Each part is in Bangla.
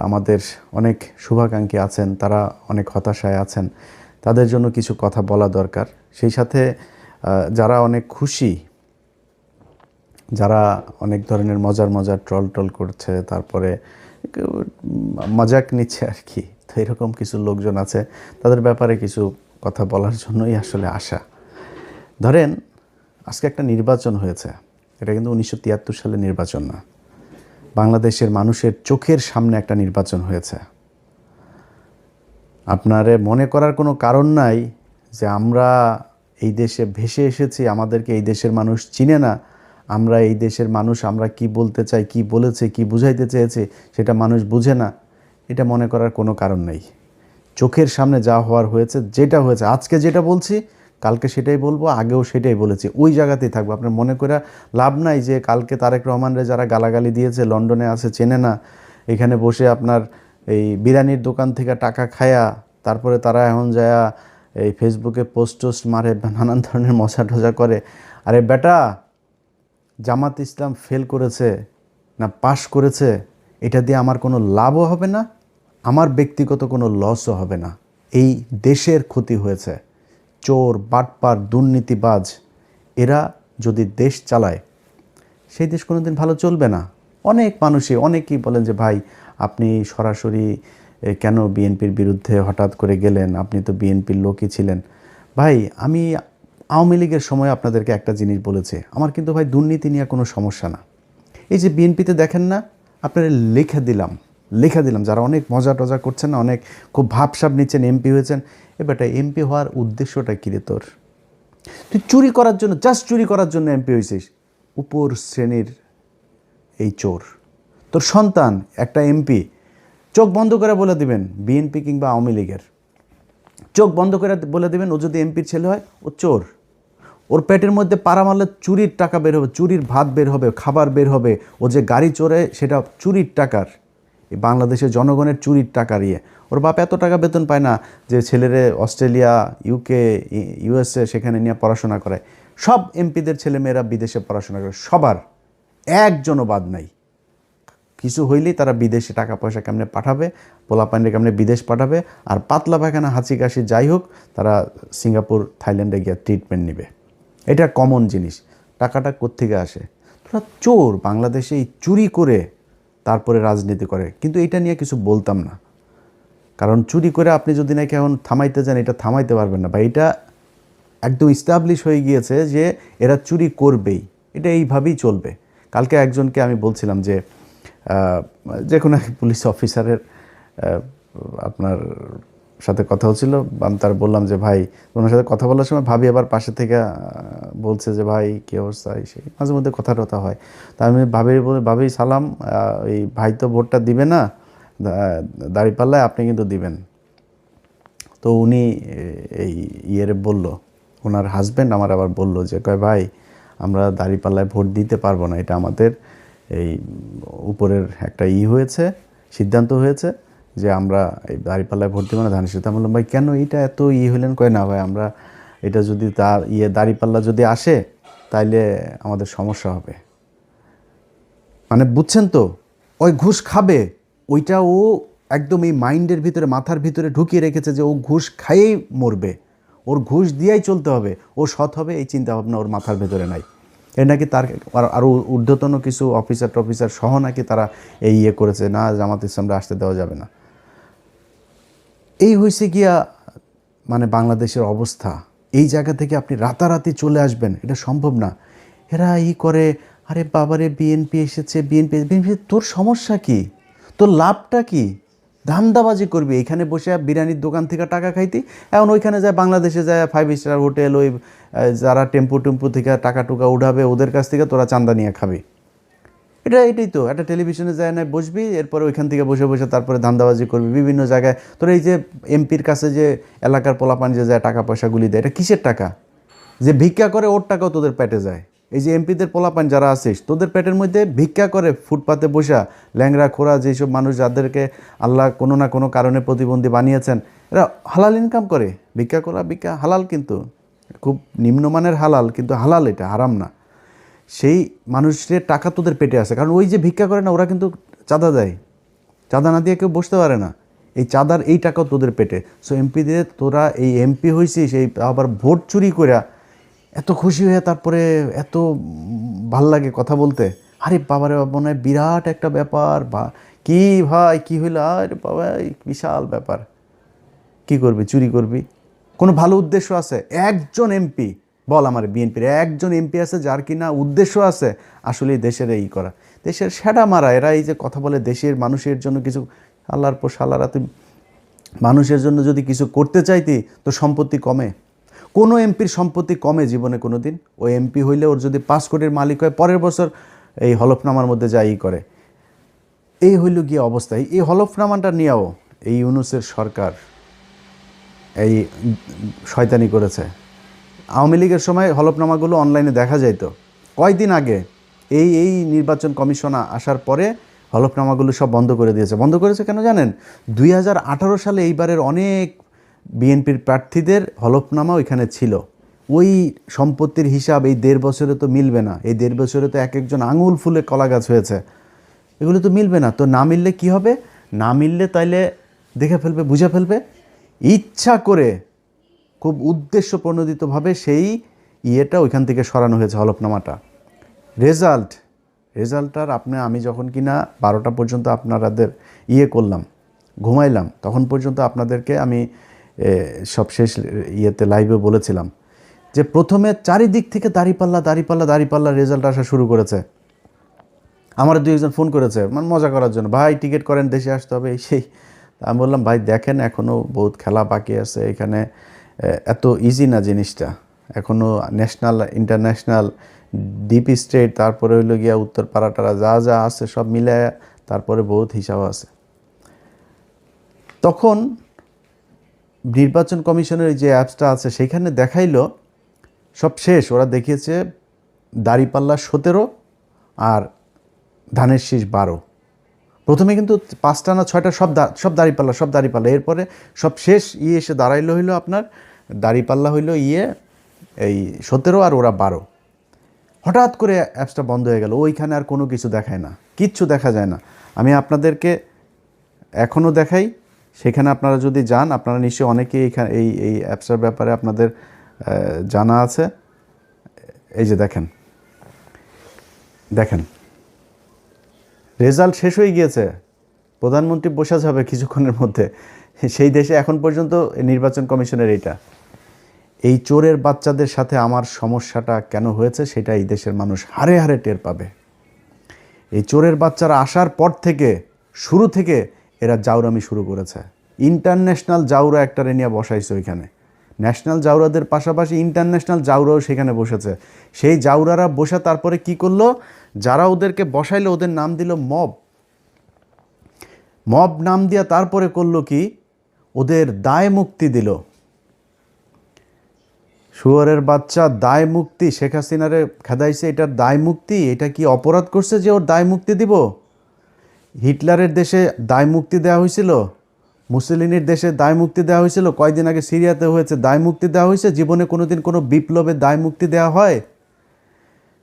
আমাদের অনেক শুভাকাঙ্ক্ষী আছেন, তারা অনেক হতাশায় আছেন, তাদের জন্য কিছু কথা বলা দরকার। সেই সাথে যারা অনেক খুশি, যারা অনেক ধরনের মজার ট্রল করছে, তারপরে মজাক নিচ্ছে আর কি, তো এরকম কিছু লোকজন আছে, তাদের ব্যাপারে কিছু কথা বলার জন্যই আসলে আসা। ধরেন আজকে একটা নির্বাচন হয়েছে, এটা কিন্তু 1973 সালে নির্বাচন না, বাংলাদেশের মানুষের চোখের সামনে একটা নির্বাচন হয়েছে। আপনারে মনে করার কোনো কারণ নাই যে আমরা এই দেশে ভেসে এসেছি, আমাদেরকে এই দেশের মানুষ চিনে না, আমরা এই দেশের মানুষ, আমরা কি বলতে চাই, কি বলেছে, কি বুঝাইতে চেয়েছে সেটা মানুষ বুঝে না, এটা মনে করার কোনো কারণ নেই। চোখের সামনে যা হওয়ার হয়েছে, যেটা হয়েছে, আজকে যেটা বলছি কালকে সেটাই বলবো, আগেও সেটাই বলেছি, ওই জায়গাতেই থাকবো। আপনার মনে করে লাভ নাই যে কালকে তারেক রহমানরে যারা গালাগালি দিয়েছে, লন্ডনে আছে, চেনে না, এখানে বসে আপনার এই বিরিয়ানির দোকান থেকে টাকা খায়া তারপরে তারা এখন যায়া এই ফেসবুকে পোস্ট মারে, নানান ধরনের মজা টজা করে। আরে বেটা, জামাত ইসলাম ফেল করেছে না পাশ করেছে, এটা দিয়ে আমার কোনো লাভও হবে না, আমার ব্যক্তিগত কোনো লসও হবে না, এই দেশের ক্ষতি হয়েছে। চোর, বাটপার, দুর্নীতিবাজ এরা যদি দেশ চালায়, সেই দেশ কোনো দিন ভালো চলবে না। অনেক মানুষই অনেকেই বলেন যে ভাই আপনি সরাসরি কেন বিএনপির বিরুদ্ধে হঠাৎ করে গেলেন, আপনি তো বিএনপির লোকই ছিলেন। ভাই আমি আওয়ামী লীগের সময় আপনাদেরকে একটা জিনিস বলেছি, আমার কিন্তু ভাই দুর্নীতি নিয়ে কোনো সমস্যা না। এই যে বিএনপিতে দেখেন না, আপনারা লেখা দিলাম যারা অনেক মজা টজা করছেন না, অনেক খুব ভাবসাব নিচ্ছেন, এমপি হয়েছেন, এবারটা এমপি হওয়ার উদ্দেশ্যটা কী রে তোর? তুই চুরি করার জন্য, জাস্ট চুরি করার জন্য এমপি হয়েছিস, উপর শ্রেণীর এই চোর। তোর সন্তান একটা এমপি, চোখ বন্ধ করে বলে দিবেন বিএনপি কিংবা আওয়ামী লীগের, চোখ বন্ধ করে বলে দিবেন ও যদি এমপির ছেলে হয় ও চোর। ওর পেটের মধ্যে পাড়া মারলে চুরির টাকা বের হবে, চুরির ভাত বের হবে, খাবার বের হবে, ও যে গাড়ি চড়ে সেটা চুরির টাকার, এই বাংলাদেশের জনগণের চুরির টাকার ইয়ে। ওর বাপ এত টাকা বেতন পায় না যে ছেলেরে অস্ট্রেলিয়া, ইউকে, ইউএসএ সেখানে নিয়ে পড়াশোনা করায়। সব এমপিদের ছেলেমেয়েরা বিদেশে পড়াশোনা করে, সবার, একজনও বাদ নাই। কিছু হইলেই তারা বিদেশে টাকা পয়সা কেমনে পাঠাবে, পোলাপাইনরে কেমনে বিদেশ পাঠাবে, আর পাতলা পায়খানা, হাঁচি কাশি যাই হোক, তারা সিঙ্গাপুর, থাইল্যান্ডে গিয়ে ট্রিটমেন্ট নেবে। এটা কমন জিনিস। টাকাটা কোত্থেকে আসে? তোরা চোর, বাংলাদেশে এই চুরি করে তারপরে রাজনীতি করে, কিন্তু এটা নিয়ে কিছু বলতাম না, কারণ চুরি করে আপনি যদি নাকি এখন থামাইতে যান, এটা থামাইতে পারবেন না, বা এটা একদম ইস্টাবলিশ হয়ে গিয়েছে যে এরা চুরি করবেই, এটা এইভাবেই চলবে। কালকে একজনকে আমি বলছিলাম যে কোনো এক পুলিশ অফিসারের আপনার সাথে কথা হচ্ছিল, আমি তার বললাম যে ভাই, ওনার সাথে কথা বলার সময় ভাবি আবার পাশে থেকে বলছে যে ভাই কী অবস্থা, সেই মাঝে মধ্যে কথা টথা হয়। তা আমি ভাবি সালাম, এই ভাই তো ভোটটা দিবে না, দাঁড়িপাল্লায় আপনি কিন্তু দিবেন। তো উনি এই ইয়েরে বলল, ওনার হাজব্যান্ড আমার আবার বলল যে কয় ভাই আমরা দাঁড়িপাল্লায় ভোট দিতে পারবো না, এটা আমাদের এই উপরের একটা হয়েছে, সিদ্ধান্ত হয়েছে যে আমরা এই দাঁড়িপাল্লায় ভোট দেবো না, ধানের শীষ। আমি বললাম ভাই কেন এটা এত হইলেন? কয় না ভাই আমরা এটা যদি তার দাঁড়িপাল্লা যদি আসে তাইলে আমাদের সমস্যা হবে। মানে বুঝছেন তো, ওই ঘুষ খাবে, ওইটা ও একদম এই মাইন্ডের ভিতরে, মাথার ভিতরে ঢুকিয়ে রেখেছে যে ও ঘুষ খাইয়েই মরবে, ওর ঘুষ দিয়েই চলতে হবে, ও সৎ হবে, এই চিন্তাভাবনা ওর মাথার ভেতরে নাই। এর নাকি তার আরও ঊর্ধ্বতন কিছু অফিসার সহ নাকি তারা এই করেছে, না জামাত ইসলামরা আসতে দেওয়া যাবে না। এই হয়েছে গিয়া মানে বাংলাদেশের অবস্থা। এই জায়গা থেকে আপনি রাতারাতি চলে আসবেন, এটা সম্ভব না। এরা করে, আরে বাবারে বিএনপি এসেছে, বিএনপি, তোর সমস্যা কি? তোর লাভটা কি? ধান্দাবাজি করবি এখানে বসে বিরিয়ানির দোকান থেকে টাকা খাইতি, এখন ওইখানে যায় বাংলাদেশে যায় 5 স্টার হোটেল, ওই যারা টেম্পু থেকে টাকা টুকা উঠাবে ওদের কাছ থেকে তোরা চান্দা নিয়ে খাবি। এটাই তো একটা টেলিভিশনে যায় না বসবি, এরপরে ওইখান থেকে বসে তারপরে ধান্দাবাজি করবি বিভিন্ন জায়গায়। তোর এই যে এমপির কাছে যে এলাকার পোলাপান যে যায় টাকা পয়সাগুলি দেয়, এটা কিসের টাকা? যে ভিক্ষা করে ওর টাকাও তোদের পেটে যায়। এই যে এমপিদের পোলাপান যারা আছিস, তোদের পেটের মধ্যে ভিক্ষা করে ফুটপাতে বসা ল্যাংরা খোরা যেসব মানুষ, যাদেরকে আল্লাহ কোনো না কোনো কারণে প্রতিবন্ধী বানিয়েছেন, এরা হালাল ইনকাম করে, ভিক্ষা হালাল, কিন্তু খুব নিম্নমানের হালাল, কিন্তু হালাল, এটা হারাম না। সেই মানুষের টাকা তোদের পেটে আসে, কারণ ওই যে ভিক্ষা করে না, ওরা কিন্তু চাঁদা দেয়, চাঁদা না দিয়ে কেউ বসতে পারে না। এই চাঁদার এই টাকাও তোদের পেটে। সো এমপি দিয়ে তোরা এই এমপি হয়েছিস, এই আবার ভোট চুরি করে এত খুশি হয়ে তারপরে এত ভাল লাগে কথা বলতে। আরে বাবারে বাবা, মনে হয় বিরাট একটা ব্যাপার, বা কি ভাই কী হইলো, আরে বাবা বিশাল ব্যাপার। কি করবি? চুরি করবি? কোনো ভালো উদ্দেশ্য আছে? একজন এমপি বল আমার, বিএনপির একজন এমপি আছে যার কিনা উদ্দেশ্য আছে আসলে দেশের এই করা, দেশের সেটা মারা? এরা এই যে কথা বলে দেশের মানুষের জন্য কিছু, আল্লাহর পর সালারা, তুই মানুষের জন্য যদি কিছু করতে চাইতি তো সম্পত্তি কমে? কোনো এমপির সম্পত্তি কমে জীবনে কোনো দিন? ওই এমপি হইলে ওর যদি 5 কোটির মালিক হয়, পরের বছর এই হলফনামার মধ্যে যাই করে। এই হইল গিয়ে অবস্থা। এই হলফনামাটা নিয়েও এই ইউনূসের সরকার এই শয়তানি করেছে। আওয়ামী লীগের সময় হলফনামাগুলো অনলাইনে দেখা যাইতো। কয়দিন আগে এই নির্বাচন কমিশন আসার পরে হলফনামাগুলো সব বন্ধ করে দিয়েছে। বন্ধ করেছে কেন জানেন? 2018 সালে এইবারের অনেক বিএনপির প্রার্থীদের হলফনামা ওইখানে ছিল। ওই সম্পত্তির হিসাব এই 1.5 বছরে তো মিলবে না। এই 1.5 বছরে তো এক একজন আঙুল ফুলে কলা গাছ হয়েছে, এগুলো তো মিলবে না। তো না মিললে কি হবে? না মিললে তাইলে দেখে ফেলবে, বুঝে ফেলবে। ইচ্ছা করে খুব উদ্দেশ্য প্রণোদিতভাবে সেই ইয়েটা ওইখান থেকে সরানো হয়েছে, হলফনামাটা। রেজাল্টটার আমি যখন কিনা 12টা পর্যন্ত আপনাদের করলাম, ঘুমাইলাম, তখন পর্যন্ত আপনাদেরকে আমি সব শেষ ইয়েতে লাইভে বলেছিলাম যে প্রথমে চারিদিক থেকে দাঁড়িপাল্লা রেজাল্ট আসা শুরু করেছে। আমার 2-1 ফোন করেছে মানে মজা করার জন্য, ভাই টিকিট করেন, দেশে আসতে হবে, এই সেই। আমি বললাম ভাই দেখেন, এখনও বহুত খেলা বাকি আছে এখানে, এত ইজি না জিনিসটা। এখনও ন্যাশনাল, ইন্টারন্যাশনাল, ডিপ স্টেট, তারপরে হইল গিয়া উত্তর পাড়াটারা যা যা আছে সব মিলে তারপরে বহুত হিসাব আছে। তখন নির্বাচন কমিশনের যে অ্যাপসটা আছে সেখানে দেখাইলো সব শেষ। ওরা দেখিয়েছে দাঁড়িপাল্লা 17 আর ধানের শীষ 12। প্রথমে কিন্তু 5টা না 6টা সব দাঁড়িপাল্লা। এরপরে সব শেষ এসে দাঁড়াইলো হইলো আপনার দাঁড়িপাল্লা হইলো এই 17 আর ওরা 12। হঠাৎ করে অ্যাপসটা বন্ধ হয়ে গেল। ওইখানে আর কোনো কিছু দেখায় না, কিচ্ছু দেখা যায় না। আমি আপনাদেরকে এখনও দেখাই, সেখানে আপনারা যদি যান, আপনারা নিশ্চয়ই অনেকেই এখানে এই অ্যাপসটার ব্যাপারে আপনাদের জানা আছে। এই যে দেখেন রেজাল্ট শেষ হয়ে গিয়েছে, প্রধানমন্ত্রী বসা যাবে কিছুক্ষণের মধ্যে। সেই দেশে এখন পর্যন্ত নির্বাচন কমিশনের এই চোরের বাচ্চাদের সাথে আমার সমস্যাটা কেন হয়েছে সেটা এই দেশের মানুষ হারে হারে টের পাবে। এই চোরের বাচ্চারা আসার পর থেকে, শুরু থেকে এরা জাউরামি শুরু করেছে। ইন্টারন্যাশনাল জাউরা একটারে নিয়ে বসাইছে ওইখানে। ন্যাশনাল জাউরাদের পাশাপাশি ইন্টারন্যাশনাল জাউরাও সেখানে বসেছে। সেই জাউরারা বসে তারপরে কি করলো, যারা ওদেরকে বসাইলো ওদের নাম দিল মব নাম দিয়া তারপরে করলো কি, ওদের দায় মুক্তি দিল। শুয়োরের বাচ্চা দায় মুক্তি, শেখ হাসিনারে খেদাইছে, এটার দায় মুক্তি। এটা কি অপরাধ করছে যে ওর দায় মুক্তি দিব? হিটলারের দেশে দায় মুক্তি দেওয়া হয়েছিল, মুসলিনের দেশে দায় মুক্তি দেওয়া হয়েছিল, কয়দিন আগে সিরিয়াতে হয়েছে, দায় মুক্তি দেওয়া হয়েছে। জীবনে কোনোদিন কোনো বিপ্লবে দায় মুক্তি দেওয়া হয়?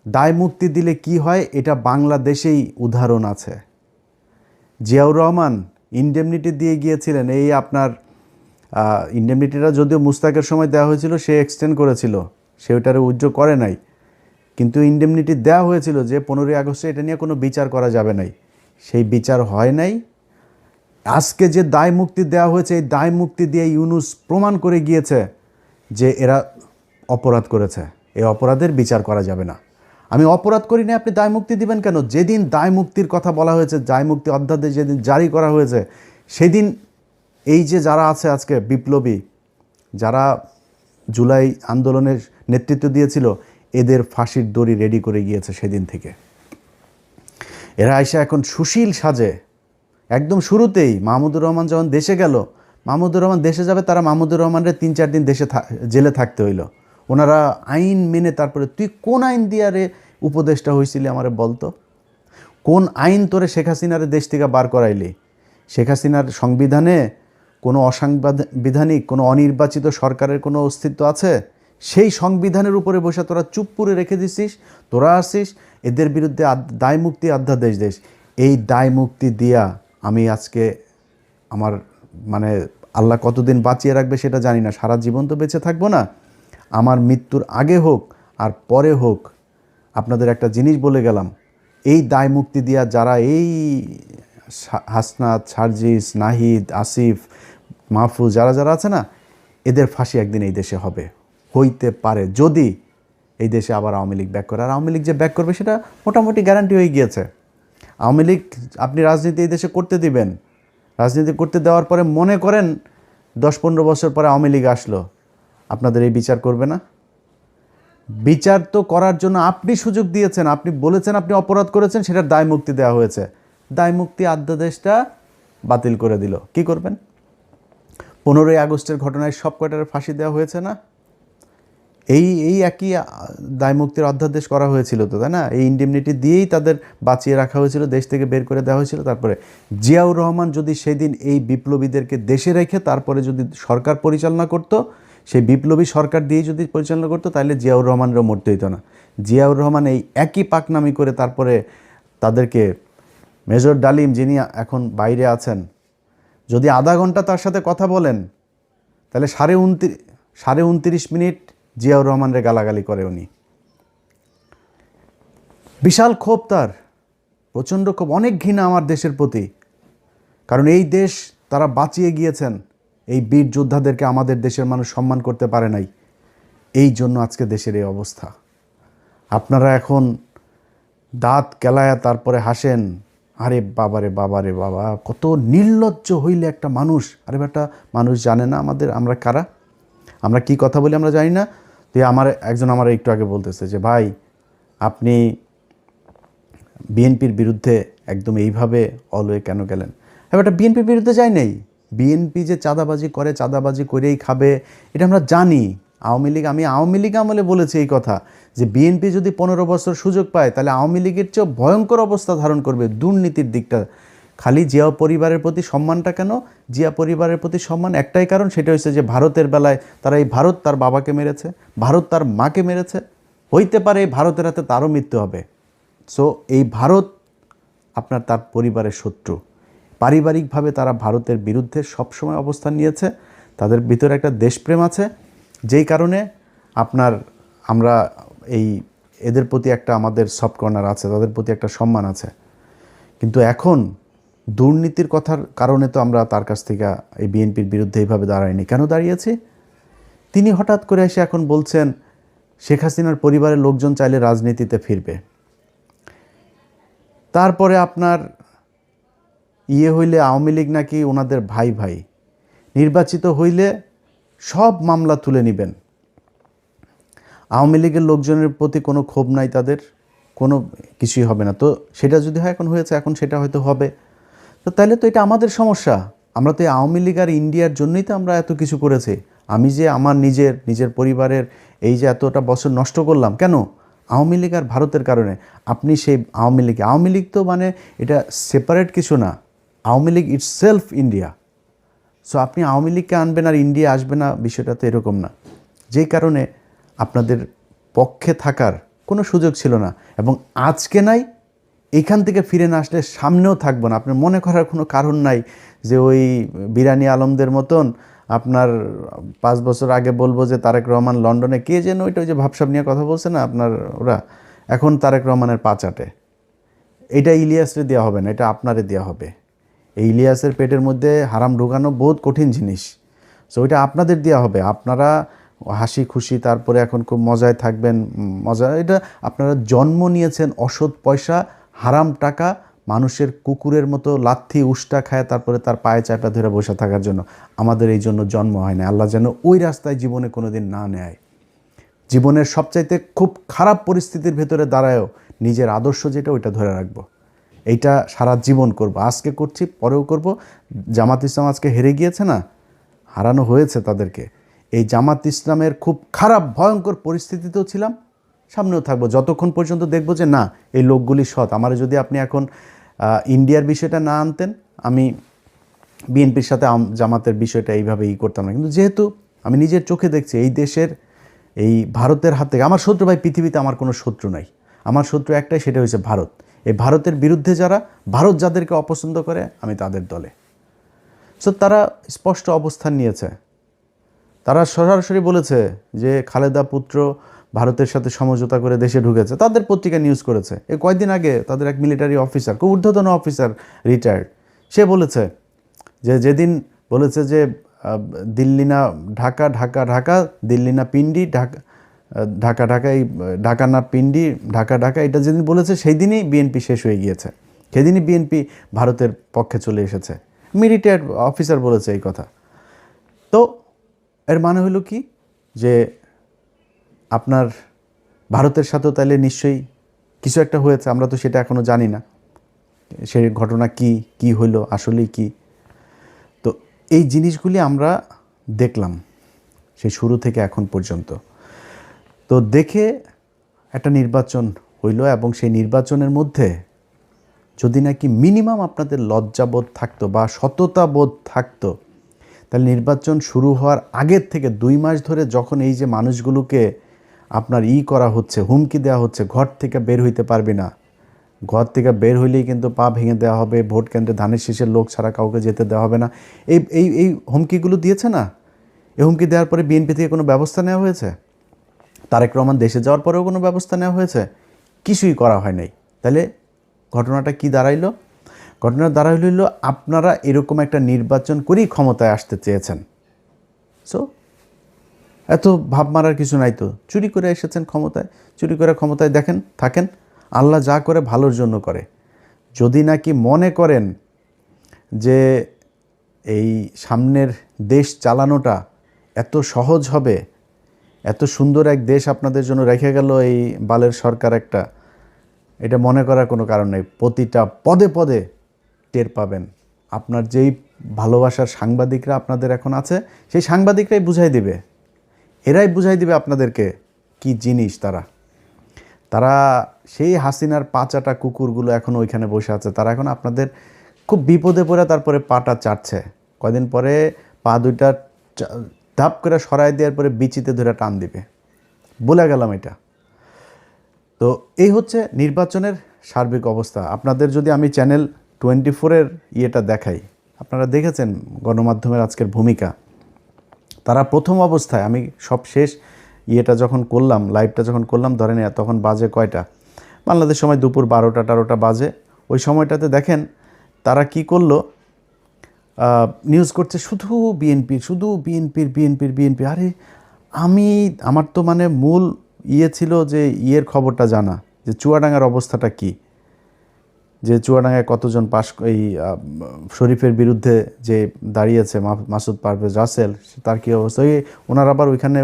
দায় মুক্তি দিলে কি হয় এটা বাংলাদেশেই উদাহরণ আছে। জিয়াউর রহমান ইনডেমনিটি দিয়ে গিয়েছিলেন, এই আপনার ইনডেমনিটিটা যদিও মুস্তাকের সময় দেওয়া হয়েছিল, সে এক্সটেন্ড করেছিল, সে ওইটারে উজ্জ্ব করে নাই, কিন্তু ইনডেমনিটি দেওয়া হয়েছিল যে 15ই আগস্টে এটা নিয়ে কোনো বিচার করা যাবে নাই, সেই বিচার হয় নাই। আজকে যে দায় মুক্তি দেওয়া হয়েছে, এই দায় মুক্তি দিয়ে ইউনূস প্রমাণ করে গিয়েছে যে এরা অপরাধ করেছে, এই অপরাধের বিচার করা যাবে না। আমি অপরাধ করি না, আপনি দায় মুক্তি দিবেন কেন? যেদিন দায় মুক্তির কথা বলা হয়েছে, দায় মুক্তি অধ্যাদেশ যেদিন জারি করা হয়েছে, সেদিন এই যে যারা আছে আজকে বিপ্লবী, যারা জুলাই আন্দোলনের নেতৃত্ব দিয়েছিল, এদের ফাঁসির দড়ি রেডি করে গিয়েছে সেদিন থেকে। এরা আইসা এখন সুশীল সাজে। একদম শুরুতেই মাহমুদুর রহমান যখন দেশে গেল, মাহমুদুর রহমান দেশে যাবে, তারা মাহমুদুর রহমানের 3-4 দিন জেলে থাকতে হইল। ওনারা আইন মেনে, তারপরে তুই কোন আইন দিয়ে রে উপদেষ্টা হয়েছিলি আমারে বলতো, কোন আইন তোরে শেখ হাসিনারে দেশ থেকে বার করাইলি? শেখ হাসিনার সংবিধানে কোনো অসাংবিধানিক, কোনো অনির্বাচিত সরকারের কোনো অস্তিত্ব আছে? সেই সংবিধানের উপরে বসে তোরা চুপ করে রেখে দিছিস। তোরা আসিস এদের বিরুদ্ধে দায় মুক্তি অধ্যাদেশ দেশ। এই দায় মুক্তি দিয়া আমি আজকে আমার মানে আল্লাহ কতদিন বাঁচিয়ে রাখবে সেটা জানি না, সারা জীবন তো বেঁচে থাকবো না। আমার মৃত্যুর আগে হোক আর পরে হোক, আপনাদের একটা জিনিস বলে গেলাম, এই দায় মুক্তি দিয়া যারা এই হাসনাত, সার্জিস, নাহিদ, আসিফ, মাহফুজ যারা যারা আছে না, এদের ফাঁসি একদিন এই দেশে হবে, হইতে পারে যদি এই দেশে আবার আওয়ামী লীগ ব্যাক করে। আর আওয়ামী লীগ যে ব্যাক করবে সেটা মোটামুটি গ্যারান্টি হয়ে গিয়েছে। আওয়ামী লীগ আপনি রাজনীতি এই দেশে করতে দিবেন, রাজনীতি করতে দেওয়ার পরে মনে করেন 10-15 বছর পরে আওয়ামী লীগ আসলো, আপনাদের এই বিচার করবে না? বিচার তো করার জন্য আপনি সুযোগ দিয়েছেন, আপনি বলেছেন আপনি অপরাধ করেছেন, সেটার দায় মুক্তি দেওয়া হয়েছে, দায় মুক্তি অধ্যাদেশটা বাতিল করে দিল। কি করবেন? 15ই আগস্টের ঘটনায় সব কয়টার ফাঁসি দেওয়া হয়েছে না? এই একই দায় মুক্তির অধ্যাদেশ করা হয়েছিল তো, তাই না? এই ইন্ডেমনিটি দিয়েই তাদের বাঁচিয়ে রাখা হয়েছিল, দেশ থেকে বের করে দেওয়া হয়েছিল। তারপরে জিয়াউর রহমান যদি সেদিন এই বিপ্লবীদেরকে দেশে রেখে তারপরে যদি সরকার পরিচালনা করত, সেই বিপ্লবী সরকার দিয়ে যদি পরিচালনা করতো, তাহলে জিয়াউর রহমানেরও মরতে হইতো না। জিয়াউর রহমান এই একই পাকনামি করে তারপরে তাদেরকে, মেজর ডালিম যিনি এখন বাইরে আছেন, যদি আধা ঘন্টা তার সাথে কথা বলেন, তাহলে 29.5 মিনিট জিয়াউর রহমানের গালাগালি করে উনি। বিশাল ক্ষোভ তার, প্রচণ্ড ক্ষোভ, অনেক ঘৃণা আমার দেশের প্রতি। কারণ এই দেশ তারা বাঁচিয়ে গিয়েছেন, এই বীর যোদ্ধাদেরকে আমাদের দেশের মানুষ সম্মান করতে পারে নাই, এই জন্য আজকে দেশের এই অবস্থা। আপনারা এখন দাঁত কেলায়া তারপরে হাসেন, আরে বাবারে বাবারে বাবা, কত নির্লজ্জ হইলে একটা মানুষ। আরে বেটা, মানুষ জানে না আমরা কারা, আমরা কি কথা বলি আমরা জানি না। তো একজন আমার একটু আগে বলতেছে যে ভাই আপনি বিএনপির বিরুদ্ধে একদম এইভাবে অলওয়ে কেন গেলেন? হ্যাঁ বেটা, বিএনপির বিরুদ্ধে যাই নাই। বিএনপি যে চাঁদাবাজি করে, চাঁদাবাজি করেই খাবে, এটা আমরা জানি। আমি আওয়ামী লীগ আমলে বলেছি এই কথা, যে বিএনপি যদি 15 বছর সুযোগ পায় তাহলে আওয়ামী লীগের চেয়েও ভয়ঙ্কর অবস্থা ধারণ করবে দুর্নীতির দিকটা। খালি জিয়া পরিবারের প্রতি সম্মানটা কেন? জিয়া পরিবারের প্রতি সম্মান একটাই কারণ, সেটা হচ্ছে যে ভারতের বেলায় তারা এই ভারত তার বাবাকে মেরেছে, ভারত তার মাকে মেরেছে, হইতে পারে এই ভারতের হাতে তারও মৃত্যু হবে। সো এই ভারত তার পরিবারের শত্রু। পারিবারিকভাবে তারা ভারতের বিরুদ্ধে সবসময় অবস্থান নিয়েছে, তাদের ভিতরে একটা দেশপ্রেম আছে, যেই কারণে আমরা এদের প্রতি একটা আমাদের সফট কর্নার আছে, তাদের প্রতি একটা সম্মান আছে। কিন্তু এখন দুর্নীতির কথার কারণে তো আমরা তার কাছ থেকে এই বিএনপির বিরুদ্ধে এইভাবে দাঁড়াইনি। কেন দাঁড়িয়েছি? তিনি হঠাৎ করে এসে এখন বলছেন শেখ হাসিনার পরিবারের লোকজন চাইলে রাজনীতিতে ফিরবে। তারপরে হইলে আওয়ামী লীগ নাকি ওনাদের ভাই ভাই, নির্বাচিত হইলে সব মামলা তুলে নেবেন। আওয়ামী লীগের লোকজনের প্রতি কোনো ক্ষোভ নাই, তাদের কোনো কিছুই হবে না। তো সেটা যদি হয়, এখন হয়েছে, এখন সেটা হয়তো হবে। তো তাহলে তো এটা আমাদের সমস্যা। আমরা তো এই আওয়ামী লীগ আর ইন্ডিয়ার জন্যই তো আমরা এত কিছু করেছি। আমি যে আমার নিজের পরিবারের এই যে এতটা বছর নষ্ট করলাম, কেন? আওয়ামী লীগ আর ভারতের কারণে। আপনি সেই আওয়ামী লীগ তো মানে এটা সেপারেট কিছু না, Awami League itself India. So আপনি আওয়ামী লীগকে আনবেন আর ইন্ডিয়া আসবে না, বিষয়টা তো এরকম না। যেই কারণে আপনাদের পক্ষে থাকার কোনো সুযোগ ছিল না, এবং আজকে নাই, এখান থেকে ফিরে না আসলে সামনেও থাকবো না। আপনার মনে করার কোনো কারণ নাই যে ওই বিরানি আলমদের মতন 5 বছর আগে বলবো যে তারেক রহমান লন্ডনে, কে যেন ওই যে ভাবসাব নিয়ে কথা বলছে না ওরা, এখন তারেক রহমানের পা চাটে। এটা ইলিয়াসরে দেওয়া হবে না, এটা আপনারে দেওয়া হবে। এই ইলিয়াসের পেটের মধ্যে হারাম ঢোকানো বহুত কঠিন জিনিস। সো ওইটা আপনাদের দেওয়া হবে। আপনারা হাসি খুশি তারপরে এখন খুব মজায় থাকবেন, এটা আপনারা জন্ম নিয়েছেন অসৎ পয়সা, হারাম টাকা, মানুষের কুকুরের মতো লাথি উষ্টা খায় তারপরে তার পায়ে চাপা ধরে বসে থাকার জন্য। আমাদের এই জন্য জন্ম হয় না। আল্লাহ যেন ওই রাস্তায় জীবনে কোনো দিন না নেয়। জীবনের সবচাইতে খুব খারাপ পরিস্থিতির ভেতরে দাঁড়ায়ও নিজের আদর্শ যেটা, ওইটা ধরে রাখবো। এইটা সারা জীবন করব, আজকে করছি, পরেও করব। জামাত ইসলাম আজকে হেরে গিয়েছে না, হারানো হয়েছে তাদেরকে। এই জামাত ইসলামের খুব খারাপ ভয়ঙ্কর পরিস্থিতিতেও ছিলাম, সামনেও থাকবো, যতক্ষণ পর্যন্ত দেখবো যে না, এই লোকগুলি সৎ। আমার যদি আপনি এখন ইন্ডিয়ার বিষয়টা না আনতেন, আমি বিএনপির সাথে জামাতের বিষয়টা এইভাবে করতাম না। কিন্তু যেহেতু আমি নিজের চোখে দেখছি এই দেশের, এই ভারতের হাত থেকে, আমার শত্রু ভাই পৃথিবীতে আমার কোনো শত্রু নাই, আমার শত্রু একটাই, সেটা হচ্ছে ভারত। এই ভারতের বিরুদ্ধে যারা, ভারত যাদেরকে অপছন্দ করে, আমি তাদের দলে। সো তারা স্পষ্ট অবস্থান নিয়েছে। তারা সরাসরি বলেছে যে খালেদা পুত্র ভারতের সাথে সমঝোতা করে দেশে ঢুকেছে। তাদের পত্রিকা নিউজ করেছে। এই কয়েকদিন আগে তাদের এক মিলিটারি অফিসার, খুব ঊর্ধ্বতন অফিসার, রিটায়ার্ড, সে বলেছে যে যেদিন বলেছে যে দিল্লি না ঢাকা, ঢাকা ঢাকা, দিল্লি না পিন্ডি, ঢাকা ঢাকা ঢাকা, এই ঢাকা না পিন্ডি, ঢাকা ঢাকা, এটা যেদিন বলেছে সেই দিনই বিএনপি শেষ হয়ে গিয়েছে। সেদিনই বিএনপি ভারতের পক্ষে চলে এসেছে। রিটায়ার্ড অফিসার বলেছে এই কথা। তো এর মানে হলো কি যে আপনার ভারতের সাথেও তাহলে নিশ্চয়ই কিছু একটা হয়েছে, আমরা তো সেটা এখনও জানি না সেই ঘটনা কি হইলো, আসলেই কি। তো এই জিনিসগুলি আমরা দেখলাম সেই শুরু থেকে এখন পর্যন্ত। তো দেখে একটা নির্বাচন হইল, এবং সেই নির্বাচনের মধ্যে যদি নাকি মিনিমাম আপনাদের লজ্জাবোধ থাকতো বা সততাবোধ থাকতো, তাহলে নির্বাচন শুরু হওয়ার আগের থেকে 2 মাস ধরে যখন এই যে মানুষগুলোকে আপনার করা হচ্ছে, হুমকি দেওয়া হচ্ছে, ঘর থেকে বের হইতে পারবি না, ঘর থেকে বের হইলেই কিন্তু পা ভেঙে দেওয়া হবে, ভোট কেন্দ্রে ধানের শীষের লোক ছাড়া কাউকে যেতে দেওয়া হবে না, এই এই এই হুমকিগুলো দিয়েছে না। এই হুমকি দেওয়ার পরে বিএনপি থেকে কোনো ব্যবস্থা নেওয়া হয়েছে? তারেক রহমান দেশে যাওয়ার পরেও কোনো ব্যবস্থা নেওয়া হয়েছে? কিছুই করা হয় নাই। তাহলে ঘটনাটা কি দাঁড়াইলো? ঘটনা দাঁড়াইল আপনারা এরকম একটা নির্বাচন করেই ক্ষমতায় আসতে চেয়েছেন। সো এত ভাব মারার কিছু নাই তো। চুরি করে এসেছেন ক্ষমতায়, চুরি করে ক্ষমতায় দেখেন থাকেন। আল্লাহ যা করে ভালোর জন্য করে। যদি নাকি মনে করেন যে এই সামনের দেশ চালানোটা এত সহজ হবে, এত সুন্দর এক দেশ আপনাদের জন্য রেখে গেল এই বালের সরকার একটা, এটা মনে করার কোনো কারণ নেই। প্রতিটা পদে পদে টের পাবেন। আপনার যেই ভালোবাসার সাংবাদিকরা আপনাদের এখন আছে, সেই সাংবাদিকরাই বুঝাই দিবে, এরাই বুঝাই দিবে আপনাদেরকে কি জিনিস তারা। তারা সেই হাসিনার পাচাটা কুকুরগুলো এখন ওইখানে বসে আছে। তারা এখন আপনাদের খুব বিপদে পড়ে তারপরে পাটা চাটছে। কয়দিন পরে পা দুইটা ধাপ করে সরাই দেওয়ার পরে বিচিতে ধরে টান দিবে। বলে গেলাম এটা। তো এই হচ্ছে নির্বাচনের সার্বিক অবস্থা। আপনাদের যদি আমি চ্যানেল 24-এর ইয়েটা দেখাই, আপনারা দেখেছেন গণমাধ্যমের আজকের ভূমিকা। তারা প্রথম অবস্থায়, আমি সব শেষ ইয়েটা যখন করলাম, লাইভটা যখন করলাম, ধরেন তখন বাজে কয়টা, বাংলাদেশ সময় দুপুর 12টা বাজে। ওই সময়টাতে দেখেন তারা কি করলো, নিউজ করছে শুধু বিএনপির, শুধু বিএনপির। আরে আমার তো মানে মূল ছিল যে খবরটা জানা, যে চুয়াডাঙ্গার অবস্থাটা কি, যে চুয়াডাঙ্গায় কতজন এই শরীফের বিরুদ্ধে যে দাঁড়িয়েছে মাসুদ পারভেজ রাসেল, তার কী অবস্থা। ওনার আবার ওইখানে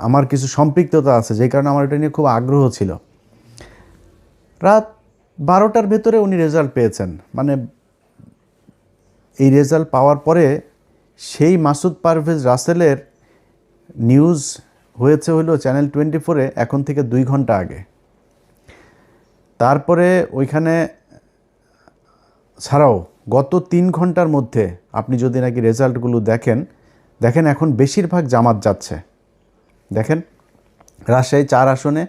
আমার কিছু সম্পৃক্ততা আছে, যেই কারণে আমার এটা নিয়ে খুব আগ্রহ ছিল। রাত 12টার ভেতরে উনি রেজাল্ট পেয়েছেন। মানে এই রেজাল্ট পাওয়ার পরে সেই মাসুদ পারভেজ রাসেলের নিউজ হয়েছে হলো চ্যানেল 24-এ এখন থেকে 2 ঘন্টা আগে। তারপরে ওইখানে ছাড়াও গত 3 ঘন্টার মধ্যে আপনি যদি নাকি রেজাল্টগুলো দেখেন এখন বেশিরভাগ জামাত যাচ্ছে। দেখেন রাজশাহী 4 আসনে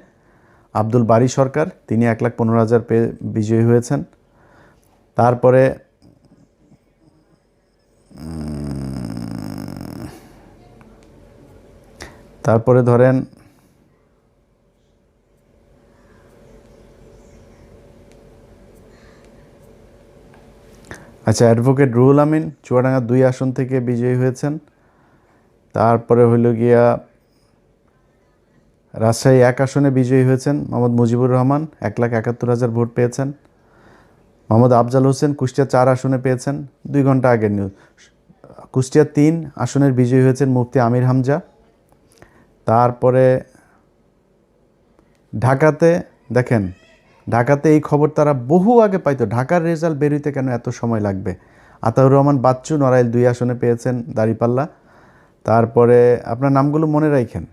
আব্দুল বারী সরকার, তিনি 1,15,000 পেয়ে বিজয়ী হয়েছেন। তারপরে ধরেন আচ্ছা, অ্যাডভোকেট রুহুল আমিন চুয়াডাঙ্গা 2 আসন থেকে বিজয়ী হয়েছেন। তারপরে হইল গিয়া রাজশাহী 1 আসনে বিজয়ী হয়েছেন মোহাম্মদ মুজিবুর রহমান, 1,71,000 ভোট পেয়েছেন। মোহাম্মদ আফজাল হোসেন কুষ্টিয়া 4 আসনে পেয়েছেন, 2 ঘন্টা আগের নিউজ। কুষ্টিয়া 3 আসনের বিজয়ী হয়েছেন মুফতি আমির হামজা। তারপরে ঢাকাতে দেখেন, ঢাকাতে এই খবর তারা বহু আগে পাইতো। ঢাকার রেজাল্ট বেরোতে কেন এত সময় লাগবে? আতাউর রহমান বাচ্চু নড়াইল 2 আসনে পেয়েছেন দাঁড়িপাল্লা। তারপরে আপনার নামগুলো মনে রাখেন।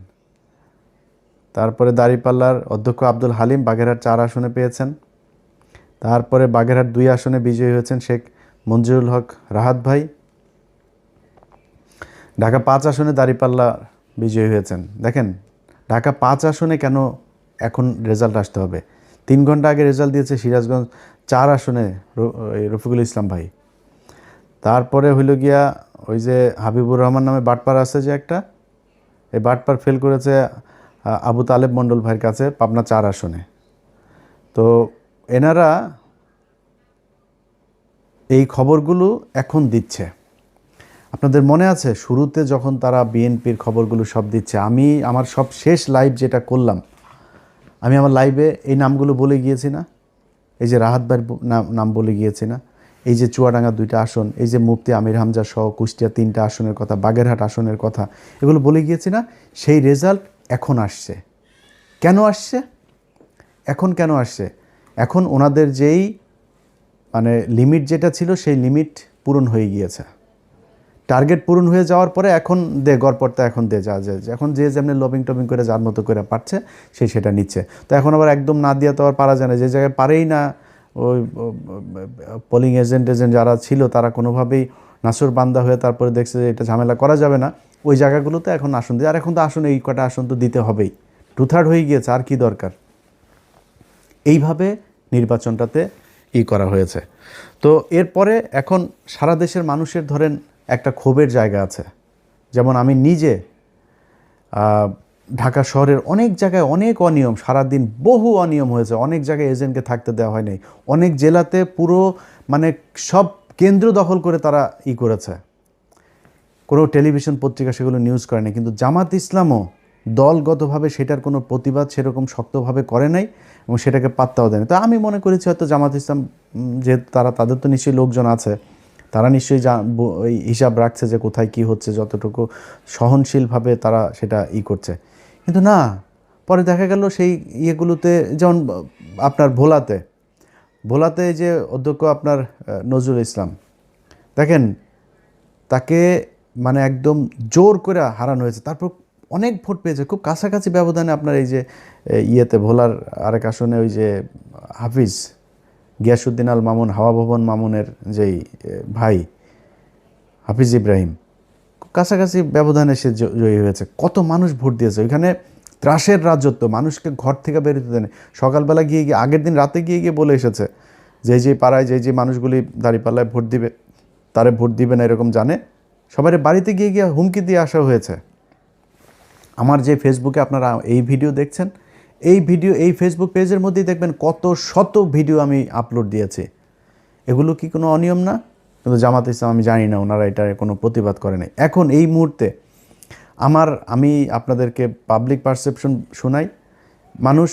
তারপরে দাঁড়িপাল্লার অধ্যক্ষ আব্দুল হালিম বাগেরহাট 4 আসনে পেয়েছেন। তারপরে বাগেরহাট 2 আসনে বিজয়ী হয়েছেন শেখ মঞ্জুরুল হক রাহাত ভাই। ঢাকা 5 আসনে দাঁড়িপাল্লা বিজয়ী হয়েছেন। দেখেন ঢাকা 5 আসনে কেন এখন রেজাল্ট আসতে হবে? 3 ঘন্টা আগে রেজাল্ট দিয়েছে সিরাজগঞ্জ 4 আসনে রফিকুল ইসলাম ভাই। তারপরে হইল গিয়া ওই যে হাবিবুর রহমান নামে বাটপার আছে যে একটা, এই বাটপার ফেল করেছে আবু তালেব মণ্ডল ভাইয়ের কাছে পাবনা 4 আসনে। তো এনারা এই খবরগুলো এখন দিচ্ছে। আপনাদের মনে আছে শুরুতে যখন তারা বিএনপির খবরগুলো সব দিচ্ছে, আমি আমার সব শেষ লাইভ যেটা করলাম, আমি আমার লাইভে এই নামগুলো বলে গিয়েছি না? এই যে রাহাত ভাইয়ের নাম বলে গিয়েছি না? এই যে চুয়াডাঙ্গা 2টা আসন, এই যে মুফতি আমির হামজা সহ কুষ্টিয়া 3টা আসনের কথা, বাগেরহাট আসনের কথা, এগুলো বলে গিয়েছি না? সেই রেজাল্ট এখন আসছে। কেন আসছে? এখন কেন আসছে? এখন ওনাদের যেই মানে লিমিট যেটা ছিল সেই লিমিট পূরণ হয়ে গিয়েছে। টার্গেট পূরণ হয়ে যাওয়ার পরে এখন গড়পড়তা এখন যা এখন যে যেমনি লবিং টবিং করে যার মতো করে পারছে সেটা নিচ্ছে। তো এখন আবার একদম না দিয়া তো আর পারা যায় না, যে জায়গায় পারেই না ওই পোলিং এজেন্ট যারা ছিল তারা কোনোভাবেই নাসুর বান্দা হয়ে তারপরে দেখছে যে এটা ঝামেলা করা যাবে না, ওই জায়গাগুলোতে এখন আসন দিয়ে, আর এখন তো আসন এই কটা আসন তো দিতে হবেই, 2/3 হয়ে গিয়েছে, আর কি দরকার। এইভাবে নির্বাচনটাতে করা হয়েছে। তো এরপরে এখন সারা দেশের মানুষের ধরেন একটা ক্ষোভের জায়গা আছে। যেমন আমি নিজে ঢাকা শহরের অনেক জায়গায় অনেক অনিয়ম, সারাদিন বহু অনিয়ম হয়েছে, অনেক জায়গায় এজেন্টকে থাকতে দেওয়া হয় নাই, অনেক জেলাতে পুরো মানে সব কেন্দ্র দখল করে তারা করেছে, কোনো টেলিভিশন পত্রিকা সেগুলো নিউজ করে নাই। কিন্তু জামাত ইসলামও দলগতভাবে সেটার কোনো প্রতিবাদ সেরকম শক্তভাবে করে নাই এবং সেটাকে পাত্তাও দেয়নি। তো আমি মনে করেছি হয়তো জামাত ইসলাম যেহেতু তাদের তো নিশ্চয়ই লোকজন আছে, তারা নিশ্চয়ই ওই হিসাব রাখছে যে কোথায় কি হচ্ছে, যতটুকু সহনশীলভাবে তারা সেটা করছে। কিন্তু না, পরে দেখা গেল সেই ইয়েগুলোতে, যেমন আপনার ভোলাতে যে অধ্যক্ষ আপনার নজরুল ইসলাম, দেখেন তাকে মানে একদম জোর করে হারানো হয়েছে, তারপর অনেক ভোট পেয়েছে খুব কাছাকাছি ব্যবধানে। আপনার এই যে ভোলার আরেক আসনে ওই যে হাফিজ গিয়াসউদ্দিন আল মামুন, হাওয়া ভবন মামুনের যেই ভাই হাফিজ ইব্রাহিম, খুব কাছাকাছি ব্যবধানে সে জয়ী হয়েছে। কত মানুষ ভোট দিয়েছে ওইখানে, ত্রাসের রাজত্ব, মানুষকে ঘর থেকে বেরোতে দেয়নি। সকালবেলা গিয়ে আগের দিন রাতে গিয়ে বলে এসেছে যে পাড়ায় যে মানুষগুলি দাঁড়িপাল্লায় ভোট দিবে তারে ভোট দিবে না এরকম জানে, সবার বাড়িতে গিয়ে হুমকি দিয়ে আসা হয়েছে। আমার যে ফেসবুকে আপনারা এই ভিডিও দেখছেন, এই ফেসবুক পেজের মধ্যেই দেখবেন কত শত ভিডিও আমি আপলোড দিয়েছি। এগুলো কি কোনো অনিয়ম না? কিন্তু জামাত ইসলাম আমি জানি না ওনারা এটার কোনো প্রতিবাদ করে নাই। এখন এই মুহূর্তে আমি আপনাদেরকে পাবলিক পারসেপশন শোনাই। মানুষ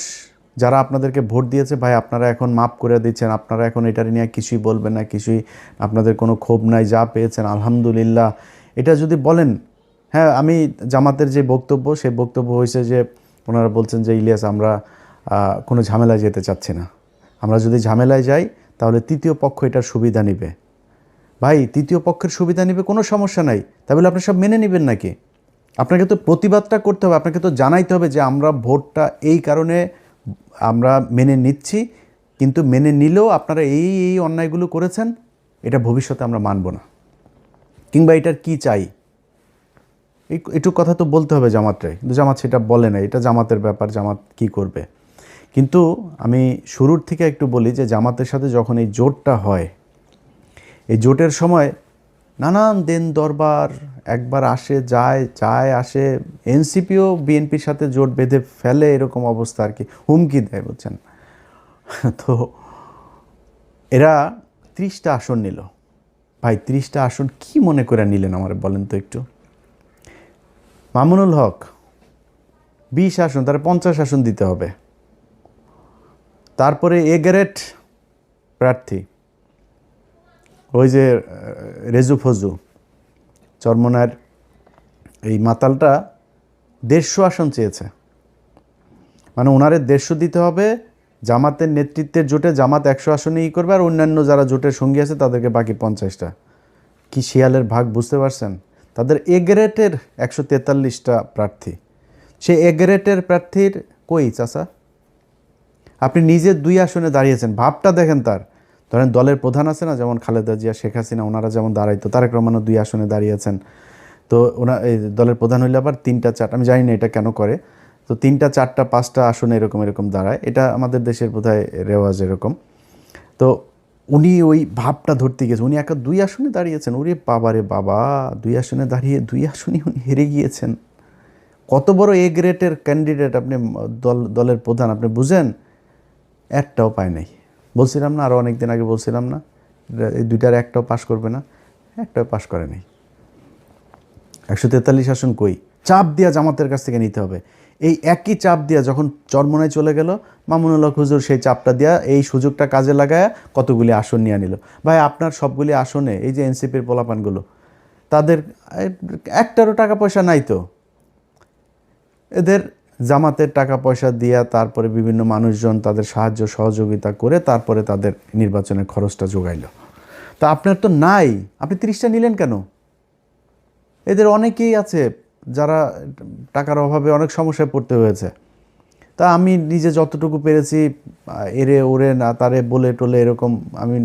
যারা আপনাদেরকে ভোট দিয়েছে, ভাই আপনারা এখন মাপ করে দিচ্ছেন, আপনারা এখন এটার নিয়ে কিছুই বলবেন না, কিছুই আপনাদের কোনো ক্ষোভ নাই, যা পেয়েছেন আলহামদুলিল্লাহ, এটা যদি বলেন। হ্যাঁ, আমি জামাতের যে বক্তব্য, সেই বক্তব্য হয়েছে যে ওনারা বলছেন যে ইলিয়াস আমরা কোনো ঝামেলায় যেতে চাচ্ছি না, আমরা যদি ঝামেলায় যাই তাহলে তৃতীয় পক্ষ এটার সুবিধা নেবে। ভাই তৃতীয় পক্ষের সুবিধা নেবে কোনো সমস্যা নাই, তাহলে আপনি সব মেনে নেবেন নাকি? আপনাকে তো প্রতিবাদটা করতে হবে, আপনাকে তো জানাইতে হবে যে আমরা ভোটটা এই কারণে আমরা মেনে নিচ্ছি, কিন্তু মেনে নিলেও আপনারা এই অন্যায়গুলো করেছেন, এটা ভবিষ্যতে আমরা মানব না, কিংবা এটার কি চাই, একটু কথা তো বলতে হবে জামাতরে। কিন্তু জামাত সেটা বলে না, এটা জামাতের ব্যাপার, জামাত কি করবে। কিন্তু আমি শুরুর থেকে একটু বলি যে জামাতের সাথে যখন এই জোটটা হয়, এই জোটের সময় নানান দেন দরবার একবার আসে যায় আসে, এনসিপিও বিএনপির সাথে জোট বেঁধে ফেলে, এরকম অবস্থা আর কি, হুমকি দেয়, বুঝছেন। তো এরা 30টা আসন নিল। ভাই 30টা আসন কি মনে করে নিলেন আমার বলেন তো একটু। মামুনুল হক 20 আসন, তার 50 আসন দিতে হবে। তারপরে গ্রেড প্রার্থী ওই যে রেজু ফজু চরমনার এই মাতালটা 150 আসন চেয়েছে, মানে ওনারে 150 দিতে হবে। জামাতের নেতৃত্বের জোটে জামাত 100 আসনে করবে, আর অন্যান্য যারা জোটের সঙ্গী আছে তাদেরকে বাকি 50টা। কি শিয়ালের ভাগ বুঝতে পারছেন? তাদের গ্রেডের 143টা প্রার্থী, সে গ্রেডের প্রার্থীর কই চাচা? আপনি নিজে 2 আসনে দাঁড়িয়েছেন, ভাবটা দেখেন তার। ধরেন দলের প্রধান আছে না, যেমন খালেদা জিয়া, শেখ হাসিনা, ওনারা যেমন দাঁড়াইতো, তারেক রহমানও 2 আসনে দাঁড়িয়েছেন। তো এই দলের প্রধান হইলে আবার 3টা 4, আমি জানি না এটা কেন করে, তো 3টা 4টা 5টা আসনে এরকম এরকম দাঁড়ায়, এটা আমাদের দেশের বোধহয় রেওয়াজ এরকম। তো উনি ওই ভাবটা ধরতে গেছে, উনি একা 2 আসনে দাঁড়িয়েছেন। ওরে বাবা রে বাবা, 2 আসনে দাঁড়িয়ে 2 আসনই উনি হেরে গিয়েছেন। কত বড় এ গ্রেডের ক্যান্ডিডেট আপনি, দলের প্রধান, আপনি বুঝেন? একটাও পায় নাই। বলছিলাম না আরও অনেক দিন আগে, বলছিলাম না এই 2টার একটাও পাশ করবে না, একটাও পাশ করে নাই। 143 আসন কই, চাপ দিয়া জামাতের কাছ থেকে নিতে হবে। এই একই চাপ দিয়া যখন চরমোনায় চলে গেল, মামুনুল হক হুজুর সেই চাপটা দিয়া এই সুযোগটা কাজে লাগায় কতগুলি আসন নিয়ে নিল। ভাই আপনার সবগুলি আসনে এই যে এনসিপির পোলাপানগুলো, তাদের একটারও টাকা পয়সা নাই তো। এদের জামাতের টাকা পয়সা দিয়া তারপরে বিভিন্ন মানুষজন তাদের সাহায্য সহযোগিতা করে তারপরে তাদের নির্বাচনের খরচটা যোগাইল। তা আপনার তো নাই, আপনি 30টা নিলেন কেন? এদের অনেকেই আছে যারা টাকার অভাবে অনেক সমস্যায় পড়তে হয়েছে। তা আমি নিজে যতটুকু পেরেছি, এরে ওরে না তারে বলে টলে এরকম আমি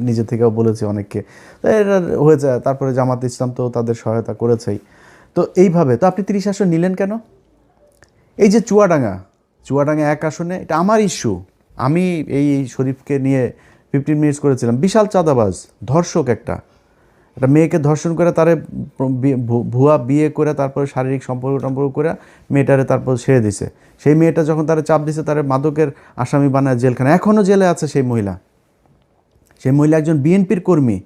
নিজে থেকেও বলেছি অনেককে, তা এরা হয়েছে। তারপরে জামাত ইসলাম তো তাদের সহায়তা করেছেই। তো এইভাবে তো আপনি 30 আসন নিলেন কেন? এই যে চুয়াডাঙ্গা 1 আসনে, এটা আমার ইস্যু। আমি এই শরীফকে নিয়ে 15 মিনিটস করেছিলাম। বিশাল চাঁদাবাজ, ধর্ষক, একটা মেয়েকে ধর্ষণ করে তারে ভুয়া বিয়ে করে তারপরে শারীরিক সম্পর্ক করে মেয়েটারে তারপর ছেড়ে দিছে। সেই মেয়েটা যখন তারা চাপ দিছে, তারে মাদকের আসামি বানায় জেলখানা, এখনও জেলে আছে সেই মহিলা। সেই মহিলা একজন বিএনপির কর্মী,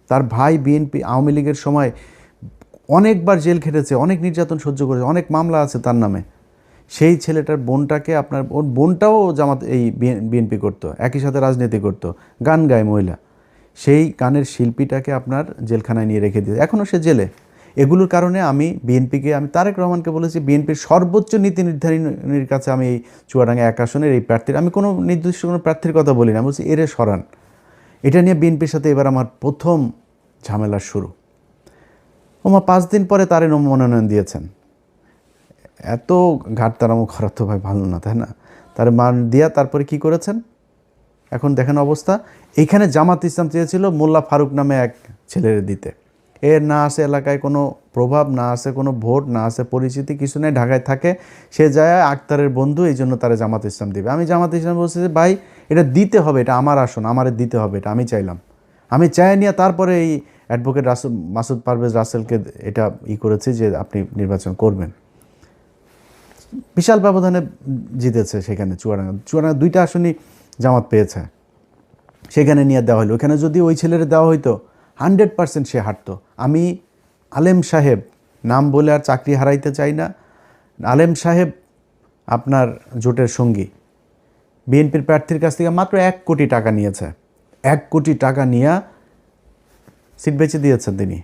তার ভাই বিএনপি আওয়ামী লীগের সময় অনেকবার জেল খেটেছে, অনেক নির্যাতন সহ্য করেছে, অনেক মামলা আছে তার নামে। সেই ছেলেটার বোনটাকে আপনার, ওর বোনটাও জামাত এই বিএনপি করতো, একই সাথে রাজনীতি করতো, গান গায় মহিলা। সেই গানের শিল্পীটাকে আপনার জেলখানায় নিয়ে রেখে দিয়েছে, এখনও সে জেলে। এগুলোর কারণে আমি বিএনপিকে, আমি তারেক রহমানকে বলেছি, বিএনপির সর্বোচ্চ নীতি নির্ধারণীর কাছে আমি এই চুয়াডাঙ্গা 1 আসনের এই প্রার্থীর, আমি কোনো নির্দিষ্ট কোনো প্রার্থীর কথা বলি না, বলছি এরে সরান। এটা নিয়ে বিএনপির সাথে এবার আমার প্রথম ঝামেলার শুরু। ওমা 5 দিন পরে তারে মনোনয়ন দিয়েছেন। এত ঘাটতারামো করা তো ভাই ভালো না, তাই না? তার মান দিয়া তারপরে কি করেছেন এখন দেখেন অবস্থা। এইখানে জামাত ইসলাম চেয়েছিল মোল্লা ফারুক নামে এক ছেলের দিতে। এর না আছে এলাকায় কোনো প্রভাব, না আছে কোনো ভোট, না আছে পরিচিতি, কিছু নেই, ঢাকায় থাকে। সে যায় আক্তারের বন্ধু, এই জন্য তারা জামাত ইসলাম দিবে। আমি জামাত ইসলাম বলছি যে ভাই এটা দিতে হবে, এটা আমার আসন, আমারে দিতে হবে, এটা আমি চাইলাম। আমি চাই নিয়ে তারপরে এই অ্যাডভোকেট মাসুদ পারভেজ রাসেলকে এটা করেছি যে আপনি নির্বাচন করবেন। বিশাল ব্যবধানে জিতেছে সেখানে চুয়াডাঙ্গা 2টা আসনই জামাত পেয়েছে, সেখানে নিয়ে দেওয়া হলো। ওখানে যদি ওই ছেলের দেওয়া হইতো 100% সে হারতো। আমি আলেম সাহেব নাম বলে আর চাকরি হারাইতে চাই না, আলেম সাহেব আপনার জোটের সঙ্গী বিএনপির প্রার্থীর কাছ থেকে মাত্র 1 কোটি টাকা নিয়েছে। 1 কোটি টাকা নিয়ে সিট বেঁচে দিয়েছেন তিনি।